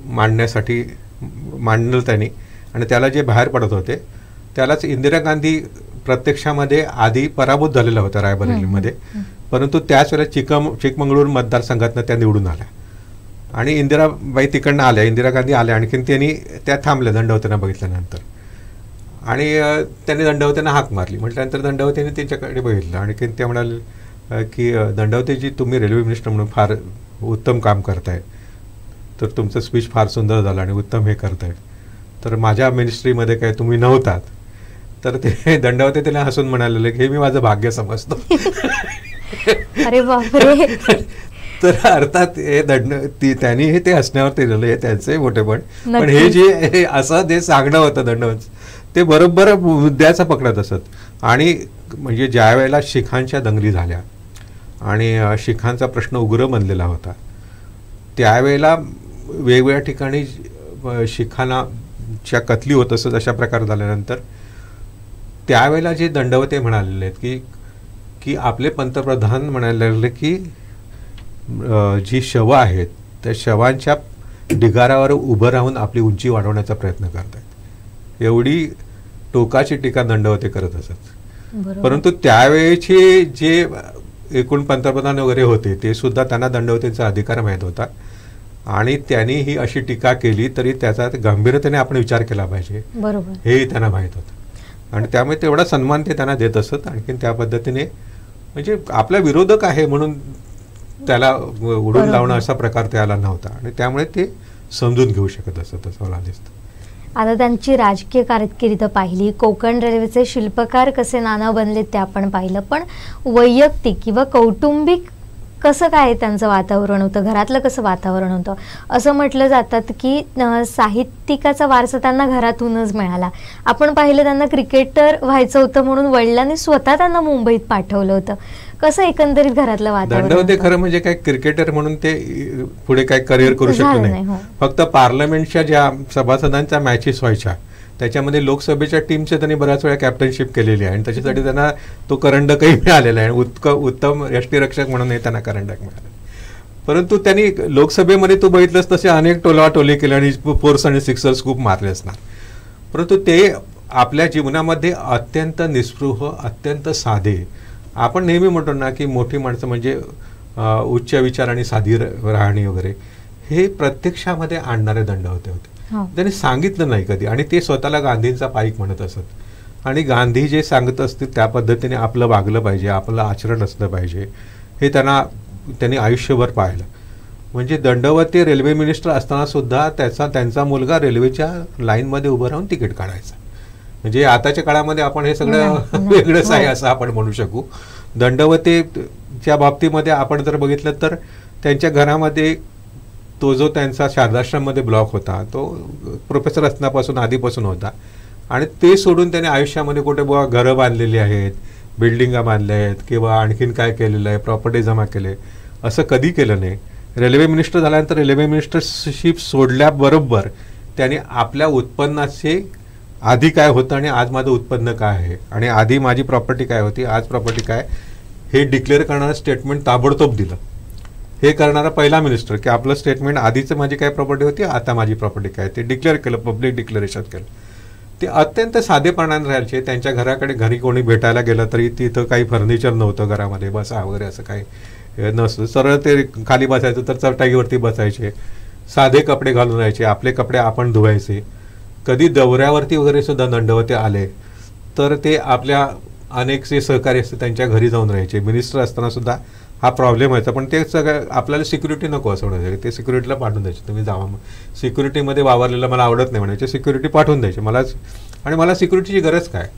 [SPEAKER 3] मांडण्यासाठी मांडलं त्यांनी आणि त्याला जे बाहेर पडत होते त्यालाच इंदिरा गांधी प्रत्यक्षामध्ये आधी पराभूत झालेला होता रायबरेलीमध्ये, परंतु त्याच वेळेला चिकमंगळूर मतदारसंघातनं त्या निवडून आल्या आणि इंदिराबाई तिकडनं आल्या, इंदिरा गांधी आल्या, आणखीन त्यांनी त्या थांबल्या दंडवतेंना बघितल्यानंतर आणि त्यांनी दंडवतेंना हाक मारली. म्हटल्यानंतर दंडवतेने त्यांच्याकडे बघितलं आणखीन ते म्हणाले की दंडवतेजी तुम्ही रेल्वे मिनिस्टर म्हणून फार उत्तम काम करताय, तर तुमचं स्पीच फार सुंदर झालं आणि उत्तम हे करताय, तर माझ्या मिनिस्ट्रीमध्ये काय तुम्ही नव्हतात. तर ते दंडवते त्याला हसून म्हणाले की हे मी माझं भाग्य समजतो.
[SPEAKER 2] अरे बापरे.
[SPEAKER 3] तर अर्थात हे त्यांनी ते हसण्यावर दिलेलं हे त्यांचंही मोठेपण, पण हे जे असं जे सांगणं होतं दंडवत ते बरोबर मुद्द्याचा पकडत असत. आणि म्हणजे ज्या वेळेला शिखांच्या दंगली झाल्या आणि शिखांचा प्रश्न उग्र बनलेला होता त्यावेळेला वेगवेगळ्या ठिकाणी शिखांच्या कत्ली होत असत. अशा प्रकार झाल्यानंतर त्यावेळेला जे दंडवते म्हणालेले आहेत की आपले पंतप्रधान म्हणायला लागले की जी शवं आहेत त्या शवांच्या ढिगारावर उभं राहून आपली उंची वाढवण्याचा प्रयत्न करत आहेत, एवढी टोकाची टीका दंडवते करत असत. परंतु त्यावेळेचे जे एकूण पंतप्रधान वगैरे होते ते सुद्धा त्यांना दंडवतेचा अधिकार माहीत होता आणि त्यांनी ही अशी टीका केली तरी त्याचा गंभीरतेने आपण विचार केला पाहिजे,
[SPEAKER 2] बरोबर,
[SPEAKER 3] हेही त्यांना माहीत होतं. आणि त्यामुळे तेवढा सन्मान ते त्यांना देत असत. आणखीन त्या पद्धतीने म्हणजे आपला विरोधक आहे म्हणून त्याला उडून लावणं असा प्रकार त्याला नव्हता आणि त्यामुळे ते समजून घेऊ शकत असत असं मला दिसतं.
[SPEAKER 2] आता त्यांची राजकीय कारकीर्द पाहिली, कोकण रेल्वेचे शिल्पकार कसे नाना बनले ते आपण पाहिलं, पण वैयक्तिक किंवा कौटुंबिक कसं काय त्यांचं वातावरण होतं, घरातलं कसं वातावरण होतं? असं म्हटलं जातात की साहित्यिकाचा वारसा त्यांना घरातूनच मिळाला. आपण पाहिलं त्यांना क्रिकेटर व्हायचं होतं म्हणून वडिलांनी स्वतः त्यांना मुंबईत पाठवलं होतं. कसं एकंदरीत घरातलं वातावरण?
[SPEAKER 3] दंडवते खरं म्हणजे काय क्रिकेटर म्हणून ते पुढे काय करिअर करू शकले नाही. फक्त पार्लमेंटच्या ज्या सभासदांच्या मॅचेस व्हायच्या त्याच्यामध्ये लोकसभेच्या टीमचे त्यांनी बऱ्याच वेळा कॅप्टनशिप केलेली आहे आणि त्याच्यासाठी त्यांना तो करंडकही मिळालेला आहे आणि उत्तम यष्टीरक्षक म्हणूनही त्यांना करंडक मिळाले. परंतु त्यांनी लोकसभेमध्ये तू बघितलंस तसे अनेक टोलाटोली केले आणि फोर्स आणि सिक्सर्स खूप मारले असणार. परंतु ते आपल्या जीवनामध्ये अत्यंत निस्पृह, अत्यंत साधे, आपण नेहमी म्हणतो ना की मोठी माणसं म्हणजे उच्च विचार आणि साधी राहणी वगैरे, हे प्रत्यक्षामध्ये आणणारे दंडवते होते. त्यांनी सांगितलं नाही कधी आणि ते स्वतःला गांधींचा पाईक म्हणत असत आणि गांधी जे सांगत असतील त्या पद्धतीने आपलं वागलं पाहिजे, आपलं आचरण असलं पाहिजे, हे त्यांनी आयुष्यभर पाहिलं. म्हणजे दंडवते रेल्वे मिनिस्टर असताना सुद्धा त्यांचा मुलगा रेल्वेच्या लाईनमध्ये उभं राहून तिकीट काढायचा. म्हणजे आताच्या काळामध्ये आपण हे सगळं वेगळंच आहे असं आपण म्हणू शकू. दंडवतेच्या बाबतीमध्ये आपण जर बघितलं तर त्यांच्या घरामध्ये तो जो त्यांचा शारदाश्रममध्ये ब्लॉक होता तो प्रोफेसर असण्यापासून आधीपासून होता आणि ते सोडून त्याने आयुष्यामध्ये कुठे बुवा घरं बांधलेली आहेत, बिल्डिंगा बांधल्या आहेत किंवा आणखीन काय केलेलं आहे, प्रॉपर्टी जमा केले, असं कधी केलं नाही. रेल्वे मिनिस्टर झाल्यानंतर रेल्वे मिनिस्टरशिप सोडल्याबरोबर त्याने आपल्या उत्पन्नाचे आधी काय होतं आणि आज माझं उत्पन्न काय आहे आणि आधी माझी प्रॉपर्टी काय होती, आज प्रॉपर्टी काय, हे डिक्लेअर करणारं स्टेटमेंट ताबडतोब दिलं. हे करणारा पहिला मिनिस्टर की आपलं स्टेटमेंट आधीचं माझी काय प्रॉपर्टी होती, आता माझी प्रॉपर्टी काय, ते डिक्लेअर केलं, पब्लिक डिक्लेरेशन केलं. ते अत्यंत साधेपणाने राहायचे. त्यांच्या घरी कोणी भेटायला गेलं तरी तिथं काही फर्निचर नव्हतं घरामध्ये, बसा वगैरे असं काही नसतं. सरळ ते खाली बसायचं तर चटाईवरती बसायचे, साधे कपडे घालून राहायचे, आपले कपडे आपण धुवायचे. कधी दौऱ्यावरती वगैरे सुद्धा दंडवते आले तर ते आपल्या अनेक जे सहकारी असते त्यांच्या घरी जाऊन राहायचे. मिनिस्टर असताना सुद्धा हा प्रॉब्लेम व्हायचा, पण ते सगळं आपल्याला सिक्युरिटी नको असं म्हणायचं, ते सिक्युरिटीला पाठवून द्यायचे, तुम्ही जावा, मग सिक्युरिटीमध्ये वावरलेलं मला आवडत नाही म्हणायचे, सिक्युरिटी पाठवून द्यायचे मला सिक्युरिटीची गरज काय,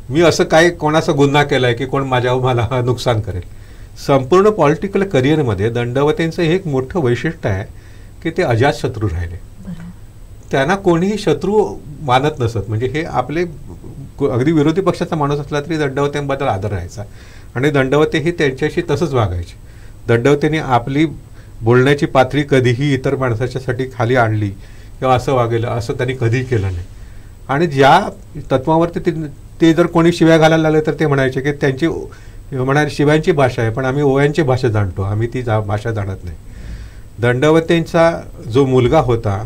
[SPEAKER 3] मी असं काय कोणाचा गुन्हा केलाय की कोण मला नुकसान करेल. संपूर्ण पॉलिटिकल करिअरमध्ये दंडवतेंचं हे एक मोठं वैशिष्ट्य आहे की ते अजातशत्रू राहिले. त्यांना कोणीही शत्रू मानत नसत. म्हणजे हे आपले अगदी विरोधी पक्षाचा माणूस असला तरी दंडवतेंबद्दल आदर राहायचा आणि दंडवते ही त्यांच्याशी तसंच वागायचे. दंडवतेने आपली बोलण्याची पातळी कधीही इतर माणसाच्यासाठी खाली आणली किंवा असं वागेलं असं त्यांनी कधीही केलं नाही. आणि ज्या तत्वावरती ते जर कोणी शिव्या घालायला लागले तर ते म्हणायचे की त्यांची म्हणाले शिव्यांची भाषा आहे पण आम्ही ओव्यांची भाषा जाणतो, आम्ही ती भाषा जाणत नाही. दंडवतेंचा जो मुलगा होता,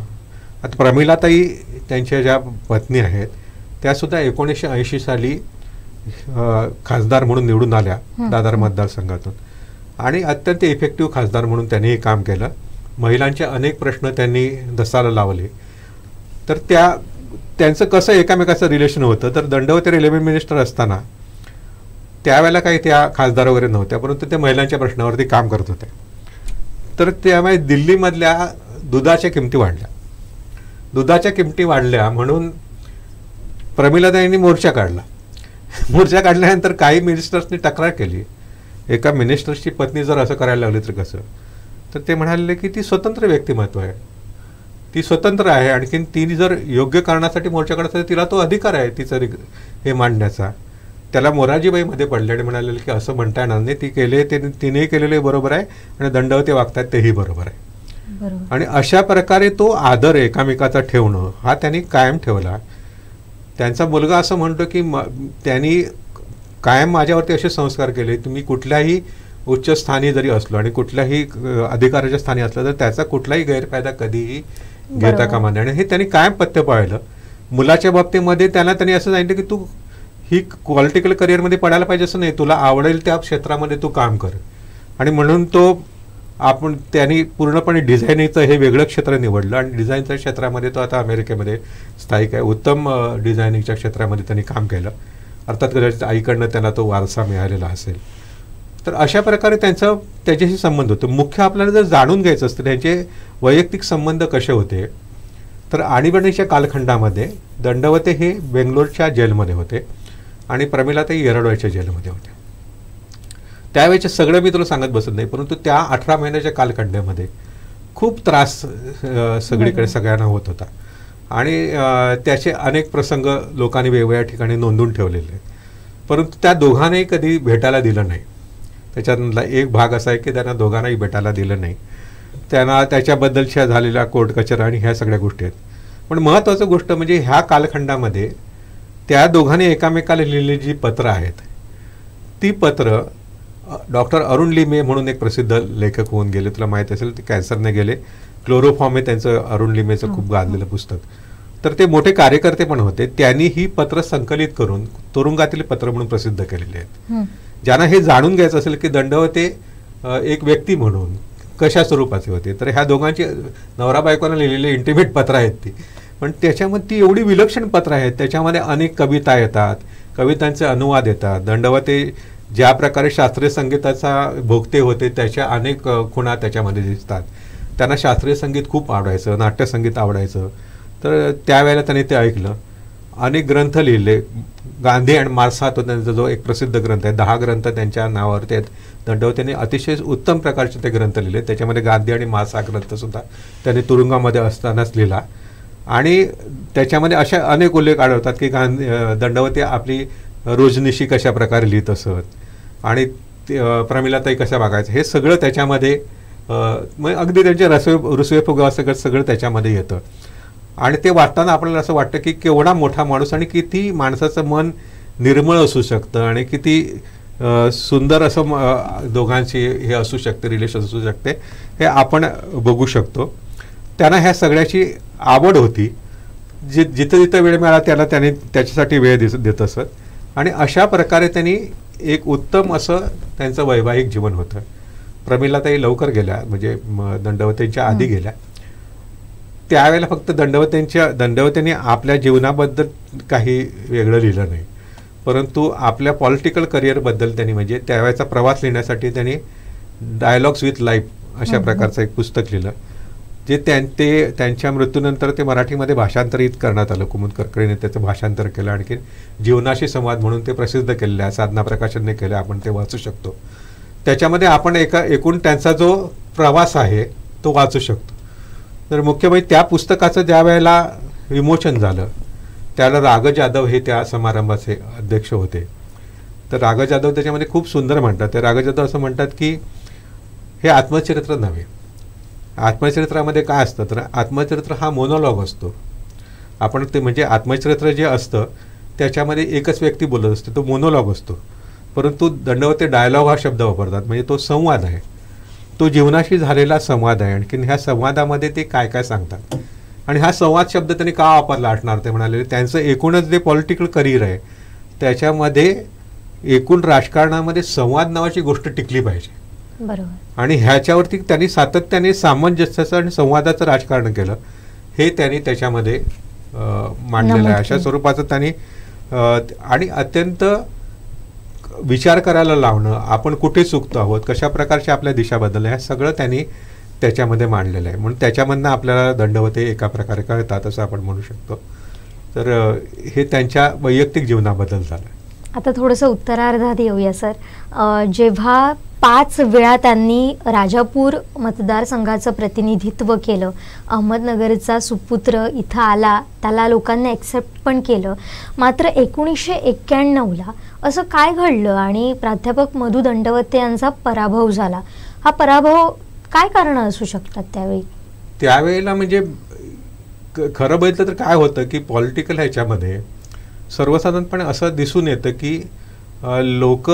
[SPEAKER 3] आता प्रमिलाताई त्यांच्या ज्या पत्नी आहेत त्यासुद्धा 1980 साली खासदार म्हणून निवडून आल्या दादर मतदारसंघातून आणि अत्यंत इफेक्टिव्ह खासदार म्हणून त्यांनी हे काम केलं. महिलांचे अनेक प्रश्न त्यांनी दसाला लावले. तर त्यांचं कसं एकमेकाचं रिलेशन होतं, तर दंडवते रेल्वे मिनिस्टर असताना त्यावेळेला काही त्या खासदार वगैरे नव्हत्या, परंतु ते महिलांच्या प्रश्नावरती काम करत होते. तर त्यामुळे दिल्लीमधल्या दुधाच्या किमती वाढल्या. दुधाच्या किमती वाढल्या म्हणून प्रमिलाताईंनी मोर्चा काढला. मोर्चा काढल्यानंतर काही मिनिस्टर्सनी तक्रार केली, एका मिनिस्टरची पत्नी जर असं करायला लागली तर कसं. तर ते म्हणाले की ती स्वतंत्र व्यक्तिमत्व आहे, ती स्वतंत्र आहे, आणखीन ती जर योग्य कारणासाठी मोर्चा काढत असेल तिला तो अधिकार आहे तिचं हे मांडण्याचा. त्याला मोरारजीबाईमध्ये पडले आणि म्हणाले की असं म्हणता येणार नाही, तिनेही केलेले बरोबर आहे आणि दंडवते वागतात तेही बरोबर आहे. आणि अशा प्रकारे तो आदर एकामेकाचा ठेवणं हा त्यांनी कायम ठेवला. त्यांचा मुलगा असं म्हणतो की त्यांनी कायम माझ्यावरती असे संस्कार केले, तुम्ही कुठल्याही उच्च स्थानी जरी असलो आणि कुठल्याही अधिकाराच्या स्थानी असलं तर त्याचा कुठलाही गैरफायदा कधीही घेता कामा नये. आणि हे त्यांनी कायम पथ्य पाळलं. मुलाच्या बाबतीमध्ये त्यांनी असं सांगितलं की तू ही पॉलिटिकल करिअरमध्ये पडायला पाहिजे असं नाही, तुला आवडेल त्या क्षेत्रामध्ये तू काम कर. आणि म्हणून त्यांनी पूर्णपणे डिझायनिंगचं हे वेगळं क्षेत्र निवडलं आणि डिझाईनच्या क्षेत्रामध्ये तो आता अमेरिकेमध्ये स्थायिक आहे. उत्तम डिझायनिंगच्या क्षेत्रामध्ये त्यांनी काम केलं. अर्थात कदाचित आईकडनं त्यांना तो वारसा मिळालेला असेल. तर अशा प्रकारे त्याच्याशी संबंध होतो. मुख्य आपल्याला जर जाणून घ्यायचं असतं त्यांचे वैयक्तिक संबंध कसे होते, तर आणीबाणीच्या कालखंडामध्ये दंडवते हे बेंगलोरच्या जेलमध्ये होते आणि प्रमिलाताई येरवड्याच्या जेलमध्ये होते. त्यावेळेचे सगळं मी तुला सांगत बसत नाही, परंतु त्या 18 महिन्याच्या कालखंडामध्ये खूप त्रास सगळीकडे सगळ्यांना होत होता आणि त्याचे अनेक प्रसंग लोकांनी वेगवेगळ्या ठिकाणी नोंदवून ठेवलेले आहेत. परंतु त्या दोघांनाही कधी भेटायला दिलं नाही. त्याच्यातला एक भाग असा आहे की त्यांना दोघांनाही भेटायला दिलं नाही. त्यांना त्याच्याबद्दलच्या झालेल्या कोर्ट कचेऱ्या आणि ह्या सगळ्या गोष्टी आहेत. पण महत्त्वाचं गोष्ट म्हणजे ह्या कालखंडामध्ये त्या दोघांनी एकामेकाला लिहिलेली जी पत्र आहेत ती पत्र डॉक्टर अरुण लिमे म्हणून एक प्रसिद्ध लेखक होऊन गेले, तुला माहीत असेल, ते कॅन्सरने गेले. क्लोरोफॉर्म हे त्यांचं अरुण लिमेचं खूप गाजलेलं पुस्तक. तर ते मोठे कार्यकर्ते पण होते. त्यांनी ही पत्र संकलित करून तुरुंगातील पत्र म्हणून प्रसिद्ध केलेली आहेत. ज्यांना हे जाणून घ्यायचं असेल की दंडवते एक व्यक्ती म्हणून कशा स्वरूपाचे होते, तर ह्या दोघांची नवरा बायकोना लिहिलेली इंटिमेट पत्र आहेत ती. पण त्याच्यामध्ये ती एवढी विलक्षण पत्र आहेत, त्याच्यामध्ये अनेक कविता येतात, कवितांचे अनुवाद येतात. दंडवते ज्या प्रकारे शास्त्रीय संगीताचा भोगते होते त्याच्या अनेक खुणा त्याच्यामध्ये दिसतात. त्यांना शास्त्रीय संगीत खूप आवडायचं, नाट्यसंगीत आवडायचं. तर त्यावेळेला त्यांनी ते ऐकलं. अनेक ग्रंथ लिहिले. गांधी अँड मार्क्स हा तो त्यांचा जो एक प्रसिद्ध ग्रंथ आहे, 10 ग्रंथ त्यांच्या नावावरती आहेत. दंडवतेने अतिशय उत्तम प्रकारचे ते ग्रंथ लिहिले. त्याच्यामध्ये गांधी आणि मार्क्स हा ग्रंथसुद्धा त्यांनी तुरुंगामध्ये असतानाच लिहिला. आणि त्याच्यामध्ये अशा अनेक उल्लेख आढळतात की दंडवते आपली रोजनिशी कशा प्रकारे लिहित असत आणि प्रमिलाताई कशा बघायचं, हे सगळं त्याच्यामध्ये मग अगदी त्यांचे रुसवे फुगावा सगळं त्याच्यामध्ये येतं. आणि ते वाचताना आपल्याला असं वाटतं की केवढा मोठा माणूस आणि किती माणसाचं मन निर्मळ असू शकतं आणि किती सुंदर असं दोघांची हे असू शकते, रिलेशन असू शकते, हे आपण बघू शकतो. त्यांना ह्या सगळ्याची आवड होती. जिथं जिथं वेळ मिळाला त्यांनी त्याच्यासाठी वेळ देत असत. आणि अशा प्रकारे त्यांनी एक उत्तम असं त्यांचं वैवाहिक जीवन होतं. प्रमिलाताई लवकर गेल्या, म्हणजे दंडवतेंच्या आधी गेल्या. त्यावेळेला फक्त दंडवतेंनी आपल्या जीवनाबद्दल काही वेगळं लिहिलं नाही, परंतु आपल्या पॉलिटिकल करिअरबद्दल त्यांनी, म्हणजे त्यावेळेचा प्रवास लिहिण्यासाठी त्यांनी डायलॉग्स विथ लाईफ अशा प्रकारचं एक पुस्तक लिहिलं, जे त्यांच्या मृत्यूनंतर ते मराठीमध्ये भाषांतरित करण्यात आलं. कुमुद करकरेने त्याचं भाषांतर केलं. आणखी जीवनाशी संवाद म्हणून ते प्रसिद्ध केलेलं आहे, साधना प्रकाशनने केलं, आपण ते वाचू शकतो. त्याच्यामध्ये आपण एकूण त्यांचा जो प्रवास आहे तो वाचू शकतो. तर मुख्य म्हणजे त्या पुस्तकाचं ज्या वेळेला विमोचन झालं त्यावेळेला राघव जाधव हे त्या समारंभाचे अध्यक्ष होते. तर राघव जाधव त्याच्यामध्ये खूप सुंदर म्हणतात. ते राघव जाधव असं म्हणतात की हे आत्मचरित्र नव्हे. आत्मचरित्रामध्ये काय असतं, तर आत्मचरित्र हा मोनोलॉग असतो. आपण ते म्हणजे आत्मचरित्र जे असतं त्याच्यामध्ये एकच व्यक्ती बोलत असते, तो मोनोलॉग असतो. परंतु दंडवते डायलॉग हा शब्द वापरतात, म्हणजे तो संवाद आहे, तो जीवनाशी झालेला संवाद आहे. आणखीन ह्या संवादामध्ये ते काय काय सांगतात. आणि हा संवाद शब्द त्यांनी का वापरला असणार, ते म्हणाले त्यांचं एकूणच जे पॉलिटिकल करिअर आहे त्याच्यामध्ये एकूण राजकारणामध्ये संवाद नावाची गोष्ट टिकली पाहिजे.
[SPEAKER 2] बरोबर.
[SPEAKER 3] आणि ह्याच्यावरती त्यांनी सातत्याने सामंजस्याचं आणि संवादाचं राजकारण केलं, हे त्यांनी त्याच्यामध्ये मांडलेलं आहे. अशा स्वरूपाचं त्यांनी आणि अत्यंत विचार करायला लावणं, आपण कुठे चुकतो आहोत, कशा प्रकारची आपल्या दिशा बदलल्या, हे सगळं त्यांनी त्याच्यामध्ये मांडलेलं आहे. म्हणून त्याच्यामधनं आपल्याला दंडवते एका प्रकारे कळतात असं आपण म्हणू शकतो. तर हे त्यांच्या वैयक्तिक जीवनाबद्दल झालं.
[SPEAKER 2] आता थोडंसं उत्तरार्धात येऊया सर. जेव्हा 5 वेळा त्यांनी राजापूर मतदारसंघाचं प्रतिनिधित्व केलं, अहमदनगरचा सुपुत्र इथं आला, त्याला लोकांनी ॲक्सेप्ट पण केलं. मात्र 1991ला असं काय घडलं आणि प्राध्यापक मधु दंडवते यांचा पराभव झाला. हा पराभव काय कारणं असू शकतात
[SPEAKER 3] त्यावेळेला म्हणजे खरं बघितलं तर काय होतं की पॉलिटिकल ह्याच्यामध्ये सर्वसाधारणपणे असं दिसून येतं की लोक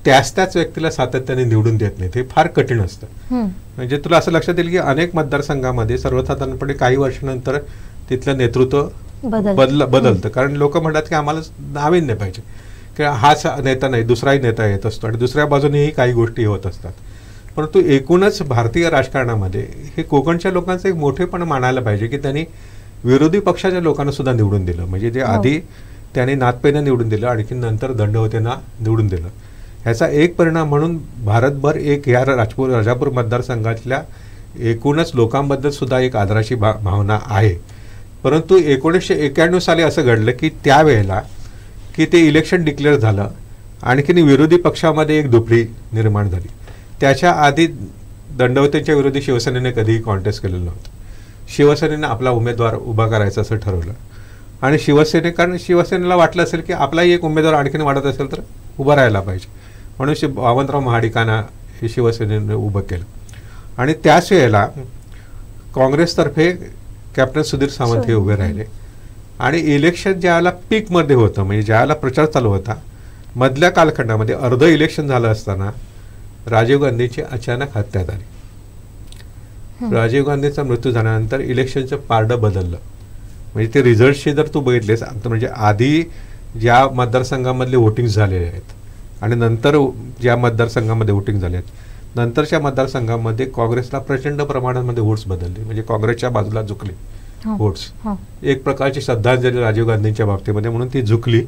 [SPEAKER 3] त्याच व्यक्तीला सातत्याने निवडून देत नाहीत. हे फार कठीण असतं. म्हणजे तुला असं लक्षात येईल की अनेक मतदारसंघामध्ये सर्वसाधारणपणे काही वर्षानंतर तिथलं नेतृत्व बदलतं. कारण लोक म्हणतात की आम्हाला नाविन्य पाहिजे. की हाच नेता नाही दुसराही नेता येत असतो आणि दुसऱ्या बाजूनेही काही गोष्टी होत असतात. परंतु एकूणच भारतीय राजकारणामध्ये हे कोकणच्या लोकांचं एक मोठेपण मानायला पाहिजे की त्यांनी विरोधी पक्षाच्या लोकांना सुद्धा निवडून दिलं. म्हणजे जे आधी त्यांनी नाथपेनं निवडून दिलं आणखी नंतर दंडवतेंना निवडून दिलं. ह्याचा एक परिणाम म्हणून भारतभर एक या राजापूर मतदारसंघातल्या एकूणच लोकांबद्दल सुद्धा एक आदराची भावना आहे. परंतु 1991 साली असं घडलं की त्यावेळेला की ते इलेक्शन डिक्लेअर झालं आणखीन विरोधी पक्षामध्ये एक दुफळी निर्माण झाली. त्याच्या आधी दंडवतेच्या विरोधी शिवसेनेने कधीही कॉन्टेस्ट केलेलं नव्हतं. शिवसेनेनं आपला उमेदवार उभा करायचं असं ठरवलं आणि कारण शिवसेनेला वाटलं असेल की आपलाही एक उमेदवार आणखीन वाढत असेल तर उभं राहायला पाहिजे म्हणून वामनराव महाडिकांना हे शिवसेनेने उभं केलं. आणि त्याच वेळेला काँग्रेसतर्फे कॅप्टन सुधीर सावंत हे उभे राहिले आणि इलेक्शन ज्यावेळेला पीकमध्ये होतं म्हणजे ज्यावेळेला प्रचार चालू होता मधल्या कालखंडामध्ये अर्ध इलेक्शन झालं असताना राजीव गांधींची अचानक हत्या झाली. राजीव गांधींचा मृत्यू झाल्यानंतर इलेक्शनचं पारडं बदललं. म्हणजे ते रिझल्टशी जर तू बघितलेस म्हणजे आधी ज्या मतदारसंघामधले वोटिंग झालेले आहेत आणि नंतर ज्या मतदारसंघामध्ये वोटिंग झाले आहेत नंतरच्या मतदारसंघामध्ये काँग्रेसला प्रचंड प्रमाणामध्ये वोट्स बदलले म्हणजे काँग्रेसच्या बाजूला झुकले वोट्स. एक प्रकारची श्रद्धांजली राजीव गांधींच्या बाबतीमध्ये म्हणून ती झुकली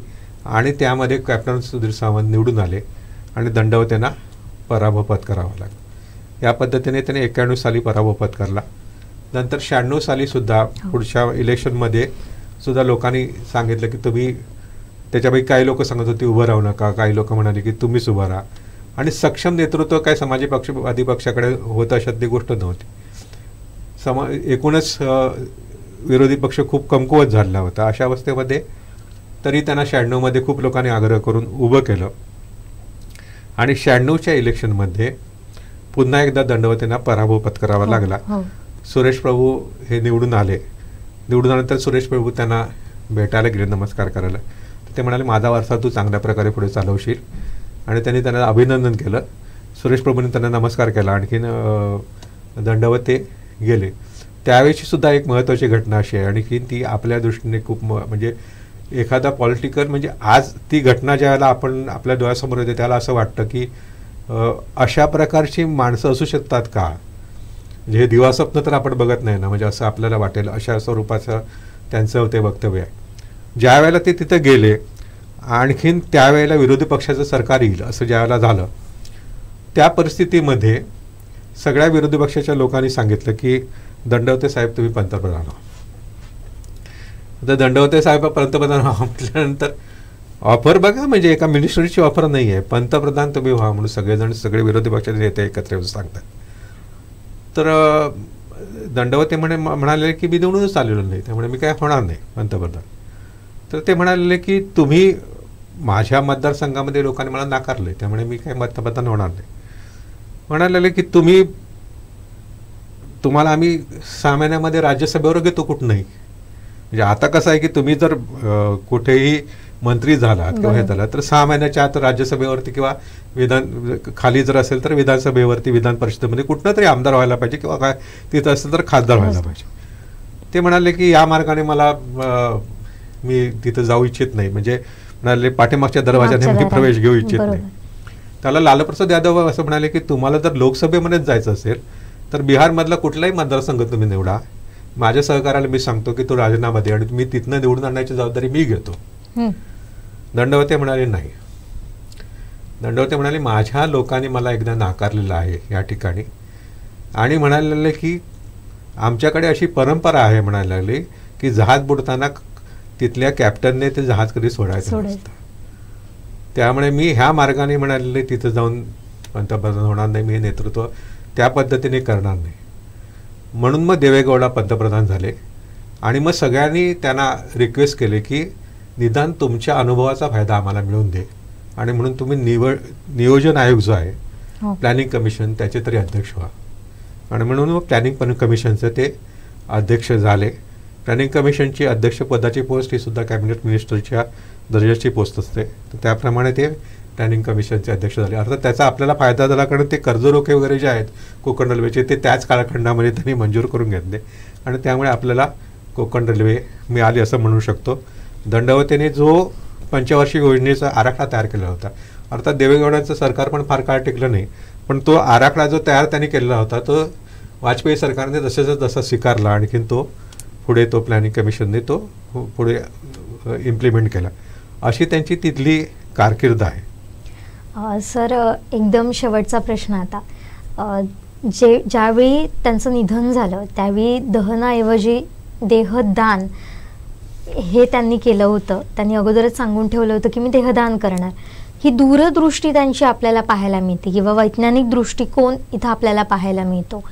[SPEAKER 3] आणि त्यामध्ये कॅप्टन सुधीर सावंत निवडून आले आणि दंडवतेंना पराभव पत्करावा लागला. या पद्धतीने त्याने 91 साली पराभव पत्करला. नंतर 96 साली सुद्धा पुढच्या इलेक्शनमध्ये सुद्धा लोकांनी सांगितलं की तुम्ही त्याच्यापैकी काही लोक सांगत होते उभं राहू नका काही लोक म्हणाले की तुम्हीच उभं राहा आणि सक्षम नेतृत्व काय समाजवादी पक्षाकडे होतं अशातली गोष्ट नव्हती. एकूणच विरोधी पक्ष खूप कमकुवत झालेला होता. अशा अवस्थेमध्ये तरी त्यांना 96 मध्ये खूप लोकांनी आग्रह करून उभं केलं आणि 96च्या इलेक्शनमध्ये पुन्हा एकदा दंडवतेंना पराभव पत्करावा लागला. सुरेश प्रभू हे निवडून आले. निवडून आल्यानंतर सुरेश प्रभू त्यांना भेटायला गेले नमस्कार करायला. ते म्हणाले माझा वारसा तू चांगल्या प्रकारे पुढे चालवशील आणि त्यांनी त्यांना अभिनंदन केलं. सुरेश प्रभूंनी त्यांना नमस्कार केला आणखीन दंडवते गेले. त्यावेळेची सुद्धा एक महत्त्वाची घटना अशी आहे आणखी ती आपल्या दृष्टीने खूप म्हणजे एखादा पॉलिटिकल म्हणजे आज ती घटना ज्यावेळेला आपण आपल्या डोळ्यासमोर येते त्याला असं वाटतं की अशा प्रकारची माणसं असू शकतात का म्हणजे हे दिवास्वप्न तर आपण बघत नाही ना म्हणजे असं आपल्याला वाटेल अशा स्वरूपाचं त्यांचं ते वक्तव्य आहे. ज्या वेळेला ते तिथं गेले आणखीन त्यावेळेला विरोधी पक्षाचं सरकार येईल असं ज्यावेळेला झालं त्या परिस्थितीमध्ये सगळ्या विरोधी पक्षाच्या लोकांनी सांगितलं की दंडवते साहेब तुम्ही पंतप्रधान व्हा. आता दंडवते साहेब पंतप्रधान व्हा म्हटल्यानंतर ऑफर बघा म्हणजे एका मिनिस्ट्रीची ऑफर नाही आहे पंतप्रधान तुम्ही व्हा म्हणून सगळे विरोधी पक्षाचे नेते एकत्र येऊन सांगतात. तर दंडवते म्हणाले की मी निवडूनच आलेलो नाही त्यामुळे मी काय होणार नाही पंतप्रधान. तर ते म्हणाले की तुम्ही माझ्या मतदारसंघामध्ये लोकांनी मला नाकारले त्यामुळे मी काय पंतप्रधान होणार नाही. म्हणाले की तुम्हाला आम्ही 6 महिन्यामध्ये राज्यसभेवर घेतो कुठं नाही. म्हणजे आता कसं आहे की तुम्ही जर कुठेही मंत्री झालात किंवा हे झालात तर 6 महिन्याच्या आत राज्यसभेवरती किंवा खाली जर असेल तर विधानसभेवरती विधान परिषदेमध्ये कुठनं तरी आमदार व्हायला पाहिजे किंवा काय तिथं असेल तर खासदार व्हायला पाहिजे. ते म्हणाले की या मार्गाने मला मी तिथं जाऊ इच्छित नाही म्हणजे म्हणाले पाठीमागच्या दरवाजाने मी प्रवेश घेऊ इच्छित नाही. त्याला लालूप्रसाद यादव असं म्हणाले की तुम्हाला जर लोकसभेमध्येच जायचं असेल तर बिहारमधला कुठलाही मतदारसंघ तुम्ही निवडा माझ्या सहकार्याला मी सांगतो की तो राजीनामा दे आणि मी तिथनं निवडून आणण्याची जबाबदारी मी घेतो. दंडवते म्हणाले नाही. दंडवते म्हणाले माझ्या लोकांनी मला एकदा नाकारलेलं आहे या ठिकाणी आणि म्हणाले की आमच्याकडे अशी परंपरा आहे म्हणायला लागली की जहाज बुडताना तिथल्या कॅप्टनने ते जहाज कधी सोडायचं नसतं. त्यामुळे मी ह्या मार्गाने म्हणाले तिथं जाऊन पंतप्रधान होणार नाही मी हे नेतृत्व त्या पद्धतीने करणार नाही. म्हणून मग देवेगौडा पंतप्रधान झाले आणि मग सगळ्यांनी त्यांना रिक्वेस्ट केले की निदान तुमच्या अनुभवाचा फायदा आम्हाला मिळवून दे आणि म्हणून तुम्ही नियोजन आयोग जो आहे प्लॅनिंग कमिशन त्याचे तरी अध्यक्ष व्हा. आणि म्हणून मग प्लॅनिंग कमिशनचे ते अध्यक्ष झाले. प्लॅनिंग कमिशनची अध्यक्षपदाची पोस्ट ही सुद्धा कॅबिनेट मिनिस्टरच्या दर्जाची पोस्ट असते तर त्याप्रमाणे ते प्लॅनिंग कमिशनचे अध्यक्ष झाले. अर्थात त्याचा आपल्याला फायदा झाला कारण ते कर्जरोखे वगैरे जे आहेत कोकण रेल्वेचे ते त्याच कालखंडामध्ये त्यांनी मंजूर करून घेतले आणि त्यामुळे आपल्याला कोकण रेल्वे मिळाली असं म्हणू शकतो. दंडवतेने जो पंचवार्षिक योजनेचा आराखडा तयार केला होता. अर्थात देवेगौडांचं सरकार पण फार काळ टिकलं नाही, पण तो आराखडा जो तयार त्यांनी केलेला होता तो वाजपेयी सरकारने जसं जसा स्वीकारला. आणखीन तो पुढे तो प्लॅनिंग कमिशनने तो पुढे इम्प्लिमेंट केला. अशी त्यांची तिथली कारकीर्द आहे.
[SPEAKER 2] सर, एकदम शेवटचा प्रश्न आता. ज्यावेळी त्यांचं निधन झालं त्यावेळी दहनाऐवजी देहदान हे त्यांनी केलं होतं. त्यांनी अगोदरच सांगून ठेवलं होतं की मी देहदान करणार. ही दूरदृष्टी त्यांची आपल्याला पाहायला मिळते किंवा वैज्ञानिक दृष्टिकोन इथं आपल्याला पाहायला मिळतो.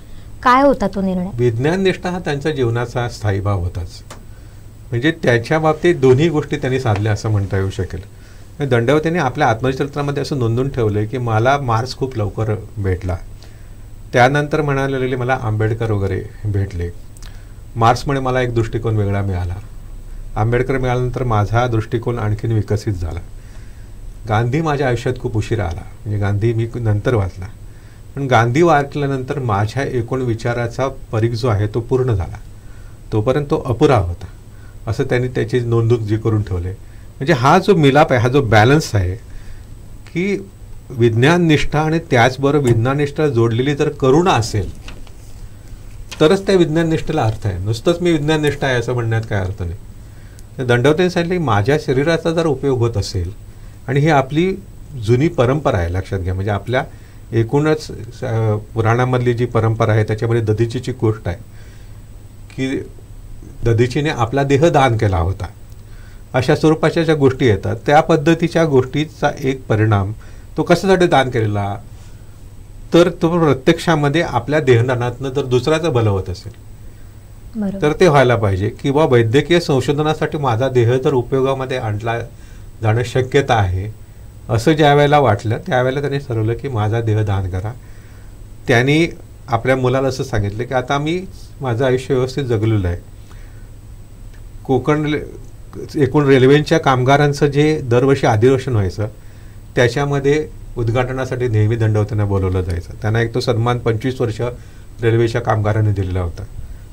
[SPEAKER 2] काय होता तो निर्णय?
[SPEAKER 3] विज्ञान निष्ठा हा त्यांच्या जीवनाचा स्थायी भाव होताच. म्हणजे त्याच्या बाबतीत दोन्ही गोष्टी त्यांनी साधल्या असं म्हणता येऊ शकेल. दंडवतेने आपल्या आत्मचरित्रामध्ये असं नोंदवून ठेवलं की मला मार्क्स खूप लवकर भेटला. त्यानंतर म्हणायला लागले मला आंबेडकर वगैरे भेटले. मार्क्समुळे मला एक दृष्टिकोन वेगळा मिळाला. आंबेडकर मिळाल्यानंतर माझा दृष्टिकोन आणखीन विकसित झाला. गांधी माझ्या आयुष्यात खूप उशिरा आला. म्हणजे गांधी मी नंतर वाचला, पण गांधी वाचल्यानंतर माझ्या एकूण विचाराचा परीघ जो आहे तो पूर्ण झाला. तोपर्यंत तो अपुरा होता असं त्यांनी त्याची नोंदून जी करून ठेवले. म्हणजे हा जो मिलाप आहे, हा जो बॅलन्स आहे की विज्ञाननिष्ठा आणि त्याचबरोबर विज्ञाननिष्ठा जोडलेली जर करुणा असेल तरच त्या विज्ञाननिष्ठेला अर्थ आहे. नुसतंच मी विज्ञाननिष्ठ आहे असं म्हणण्यात काय अर्थ नाही. दंडवतेने सांगितलं की माझ्या शरीराचा जर उपयोग होत असेल, आणि ही आपली जुनी परंपरा आहे लक्षात घ्या. म्हणजे आपल्या एकूणच पुराणामधली जी परंपरा आहे त्याच्यामध्ये दधीचीची गोष्ट आहे की दधीचीने आपला देह दान केला होता. अशा स्वरूपाच्या ज्या गोष्टी येतात त्या पद्धतीच्या गोष्टीचा एक परिणाम तो कशासाठी दान केलेला, तर तो प्रत्यक्षामध्ये आपल्या देहदानातनं जर दुसऱ्याचं भलं होत असेल तर ते व्हायला पाहिजे. किंवा वैद्यकीय संशोधनासाठी माझा देह जर उपयोगामध्ये आणला जाणं शक्यता आहे असं ज्या वेळेला वाटलं त्यावेळेला त्यांनी ठरवलं की माझा देह दान करा. त्यांनी आपल्या मुलाला असं सांगितलं की आता मी माझं आयुष्य व्यवस्थित जगलेलं आहे. कोकण एकूण रेल्वेच्या कामगारांचं जे दरवर्षी अधिवेशन व्हायचं त्याच्यामध्ये उद्घाटनासाठी नेहमी दंडवतेंना बोलवलं जायचं. त्यांना एक तो सन्मान 25 वर्ष रेल्वेच्या कामगारांनी दिलेला होता.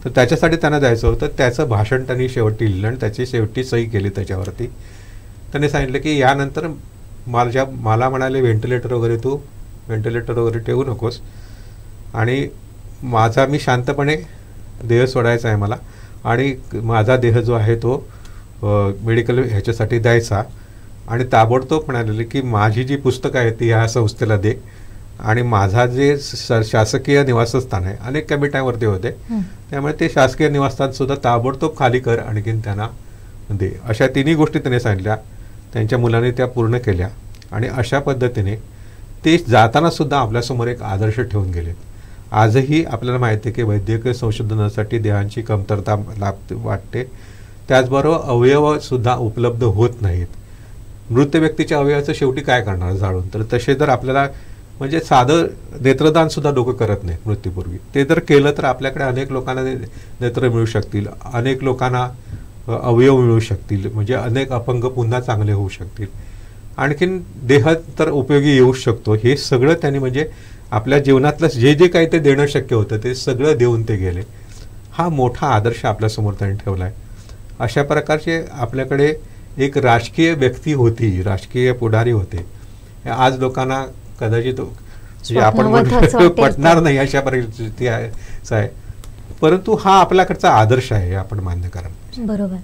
[SPEAKER 3] तर त्याच्यासाठी त्यांना जायचं होतं. त्याचं भाषण त्यांनी शेवटी लिहिलं आणि त्याची शेवटी सही केली त्याच्यावरती. त्यांनी सांगितलं की यानंतर मला म्हणाले व्हेंटिलेटर वगैरे ठेवू नकोस आणि माझा मी शांतपणे देह सोडायचा आहे मला, आणि माझा देह जो आहे तो मेडिकल ह्याच्यासाठी द्यायचा. आणि ताबडतोब म्हणालेले की माझी जी पुस्तकं आहेत ती ह्या संस्थेला दे, आणि माझा जे शासकीय निवासस्थान आहे अनेक कमिट्यांवरती होते त्यामुळे ते शासकीय निवासस्थान सुद्धा ताबडतोब खाली कर आणखीन त्यांना दे. अशा तिन्ही गोष्टी त्याने सांगितल्या. त्यांच्या मुलाने त्या पूर्ण केल्या आणि अशा पद्धतीने ते जाताना सुद्धा आपल्यासमोर एक आदर्श ठेवून गेलेत. आजही आपल्याला माहिती आहे की वैद्यकीय संशोधनासाठी देहांची कमतरता वाटते. त्याचबरोबर अवयवसुद्धा उपलब्ध होत नाहीत. मृत व्यक्तीच्या अवयवाचं शेवटी काय करणार जाळून, तर तसे जर आपल्याला म्हणजे साधं नेत्रदान सुद्धा लोक करत नाहीत मृत्यूपूर्वी. ते जर केलं तर आपल्याकडे अनेक लोकांना नेत्र मिळू शकतील, अनेक लोकांना अवयव मिळू शकतील, म्हणजे अनेक अपंग पुन्हा चांगले होऊ शकतील, आणखीन देह तर उपयोगी येऊ शकतो. हे सगळं त्यांनी म्हणजे आपल्या जीवनातलं जे जे काही ते देणं शक्य होतं ते सगळं देऊन ते गेले. हा मोठा आदर्श आपल्यासमोर त्यांनी ठेवला आहे. अशा प्रकारचे आपल्याकडे एक राजकीय व्यक्ती होती, राजकीय पुढारी होते. आज लोकांना कदाचित आपण पटणार नाही अशा परिस्थिती आहे, परंतु हा आपल्याकडचा आदर्श आहे, आपण मान्य करा.
[SPEAKER 2] बरोबर.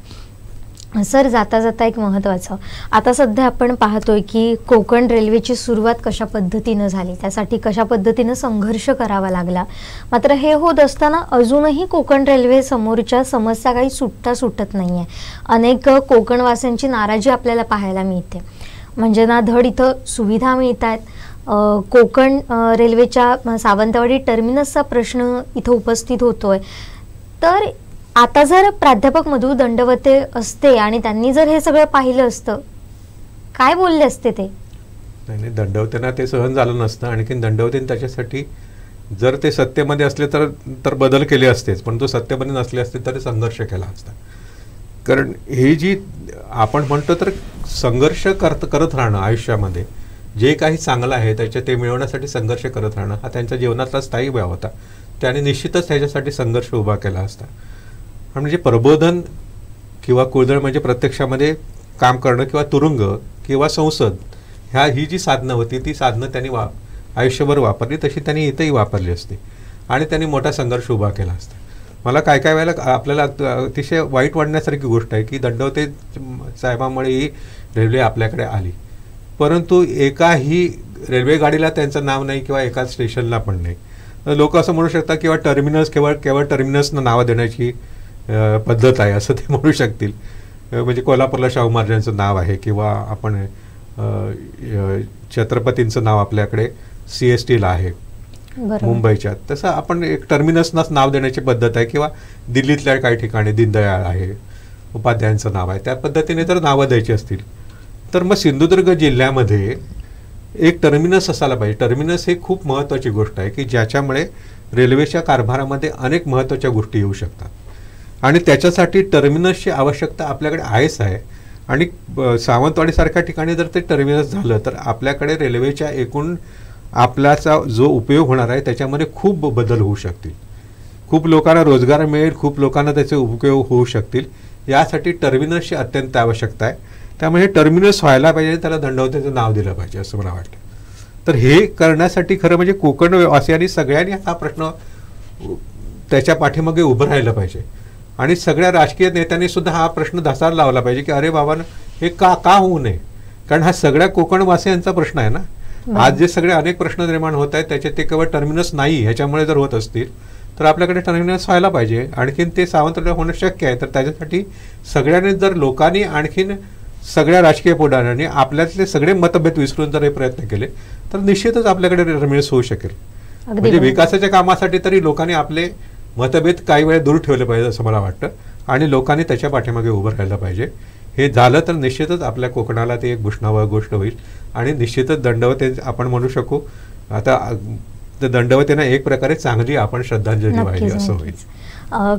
[SPEAKER 2] सर, जाता जाता एक महत्त्वाचं, आता सध्या आपण पाहतोय की कोकण रेल्वेची सुरुवात कशा पद्धतीनं झाली, त्यासाठी कशा पद्धतीनं संघर्ष करावा लागला. मात्र हे होत असताना अजूनही कोकण रेल्वे समोरच्या समस्या काही सुटत नाही आहे. अनेक कोकणवासियांची नाराजी आपल्याला पाहायला मिळते. म्हणजे ना धड इथं सुविधा मिळत आहेत. कोकण रेल्वेच्या सावंतवाडी टर्मिनसचा प्रश्न इथं उपस्थित होतोय. तर आता जर प्राध्यापक मधु दंडवते असते आणि त्यांनी जर हे सगळं पाहिलं असतं, काय बोलले असते ते?
[SPEAKER 3] नाही, दंडवतेंना ते सहन झालं नसतं. आणखीन दंडवतेने त्याच्यासाठी जर ते सत्तेमध्ये असले तर बदल केले असतेच, पण तो सत्तेमध्ये नसले असते तर संघर्ष केला असता. कारण हे जी आपण म्हणतो तर संघर्ष करत राहणं आयुष्यामध्ये, जे काही चांगलं आहे त्याच्या ते मिळवण्यासाठी संघर्ष करत राहणं हा त्यांच्या जीवनातला स्थायी भाव होता. त्याने निश्चितच त्याच्यासाठी संघर्ष उभा केला असता. म्हणजे प्रबोधन किंवा कुळदळ म्हणजे प्रत्यक्षामध्ये काम करणं किंवा तुरुंग किंवा संसद ही जी साधनं होती ती साधनं त्यांनी आयुष्यभर वापरली, तशी त्यांनी इथंही वापरली असती आणि त्यांनी मोठा संघर्ष उभा केला असता. मला काय काय वेळेला आपल्याला अतिशय वाईट वाटण्यासारखी गोष्ट आहे की दंडवते साहेबांमुळे ही रेल्वे आपल्याकडे आली, परंतु एकाही रेल्वे गाडीला त्यांचं नाव नाही किंवा एका स्टेशनला पण नाही. लोक असं म्हणू शकतात किंवा टर्मिनस केवळ टर्मिनसनं नावं देण्याची पद्धत आहे असं ते म्हणू शकतील. म्हणजे कोल्हापूरला शाहू महाराजांचं नाव आहे किंवा आपण छत्रपतींचं नाव आपल्याकडे CSTला आहे मुंबईच्या, तसं आपण एक टर्मिनसनाच नाव देण्याची पद्धत आहे किंवा दिल्लीतल्या काही ठिकाणी दीनदयाळ आहे, उपाध्यायांचं नाव आहे, त्या पद्धतीने जर नावं द्यायची असतील तर मग सिंधुदुर्ग जिल्ह्यामध्ये एक टर्मिनस असायला पाहिजे. टर्मिनस हे खूप महत्त्वाची गोष्ट आहे की ज्याच्यामुळे रेल्वेच्या कारभारामध्ये अनेक महत्त्वाच्या गोष्टी येऊ शकतात आणि त्याच्यासाठी टर्मिनसची आवश्यकता आपल्याकडे आहेच आहे. आणि सावंतवाडीसारख्या ठिकाणी जर ते टर्मिनस झालं तर आपल्याकडे रेल्वेच्या एकूण आपल्याचा जो उपयोग होणार आहे त्याच्यामध्ये खूप बदल होऊ शकतील, खूप लोकांना रोजगार मिळेल, खूप लोकांना त्याचे उपयोग होऊ शकतील. यासाठी टर्मिनसची अत्यंत आवश्यकता आहे. त्यामुळे टर्मिनस व्हायला पाहिजे, त्याला दंडवतेचं नाव दिलं पाहिजे असं मला वाटतं. तर हे करण्यासाठी खरं म्हणजे कोकणवासियांनी सगळ्यांनी हा प्रश्न त्याच्या पाठीमागे उभं राहिलं पाहिजे आणि सगळ्या राजकीय नेत्यांनी सुद्धा हा प्रश्न धसायला लावला पाहिजे की अरे बाबा हे का होऊ नये, कारण हा सगळ्या कोकणवासियांचा प्रश्न आहे ना. आज जे सगळे अनेक प्रश्न निर्माण होत आहेत त्याचे ते केवळ टर्मिनस नाही ह्याच्यामुळे जर होत असतील तर आपल्याकडे टर्मिनस व्हायला पाहिजे. आणखीन ते सावंतवाडीला होणं शक्य आहे. तर त्याच्यासाठी सगळ्यांनी जर लोकांनी आणखीन सगळ्या राजकीय पुढाऱ्यांनी आपल्यातले सगळे मतभेद विसरून जर हे प्रयत्न केले तर निश्चितच आपल्याकडे टर्मिनस होऊ शकेल. म्हणजे विकासाच्या कामासाठी तरी लोकांनी आपले मतभेद काही वेळ दूर ठेवले पाहिजे असं मला वाटतं आणि लोकांनी त्याच्या पाठीमागे उभं राहायला पाहिजे. हे झालं तर निश्चितच आपल्या कोकणाला ते एक भूषणावह गोष्ट होईल आणि निश्चितच दंडवते आपण म्हणू शकू आता दंडवतेनं एक प्रकारे चांगली आपण श्रद्धांजली वाहिली असं होईल.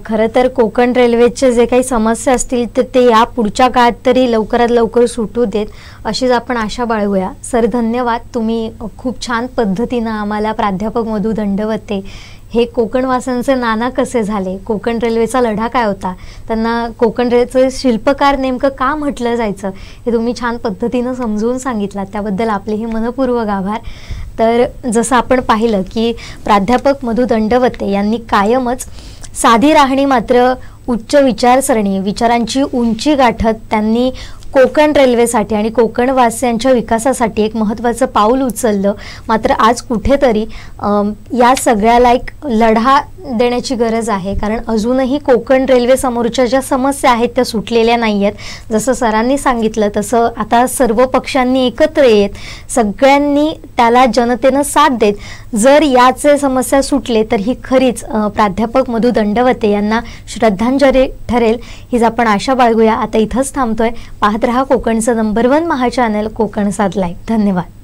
[SPEAKER 2] खरं तर कोकण रेल्वेचे जे काही समस्या असतील तर ते या पुढच्या काळात तरी लवकरात लवकर सुटू देत अशीच आपण आशा बाळगूया. सर धन्यवाद. तुम्ही खूप छान पद्धतीनं आम्हाला प्राध्यापक मधु दंडवते हे कोकणवासांचे नाना कसे झाले, कोकण रेल्वेचा लढा काय होता, त्यांना कोकण रेल्वेचे शिल्पकार नेमकं का म्हटलं जायचं हे तुम्ही छान पद्धतीनं समजून सांगितलं, त्याबद्दल आपले हे मनपूर्वक आभार. तर जसं आपण पाहिलं की प्राध्यापक मधु दंडवते यांनी कायमच साधी राहणी मात्र उच्च विचारसरणी, विचारांची उंची गाठत त्यांनी कोकण रेल्वेसाठी आणि कोकणवासियांच्या विकासासाठी एक महत्त्वाचं पाऊल उचललं. मात्र आज कुठेतरी या सगळ्याला एक लढा देण्याची गरज आहे, कारण अजूनही कोकण रेल्वे समोरच्या ज्या समस्या आहेत त्या सुटलेल्या नाही आहेत. जसं सरांनी सांगितलं तसं आता सर्व पक्षांनी एकत्र येत सगळ्यांनी त्याला जनतेनं साथ देत जर याचे समस्या सुटले तर ही खरीच प्राध्यापक मधु दंडवते यांना श्रद्धांजली ठरेल हीच आपण आशा बाळगूया. आता इथंच थांबतोय. पाहत रहा कोकणचं नंबर 1 महाचॅनल कोकण साध लाईव्ह. धन्यवाद.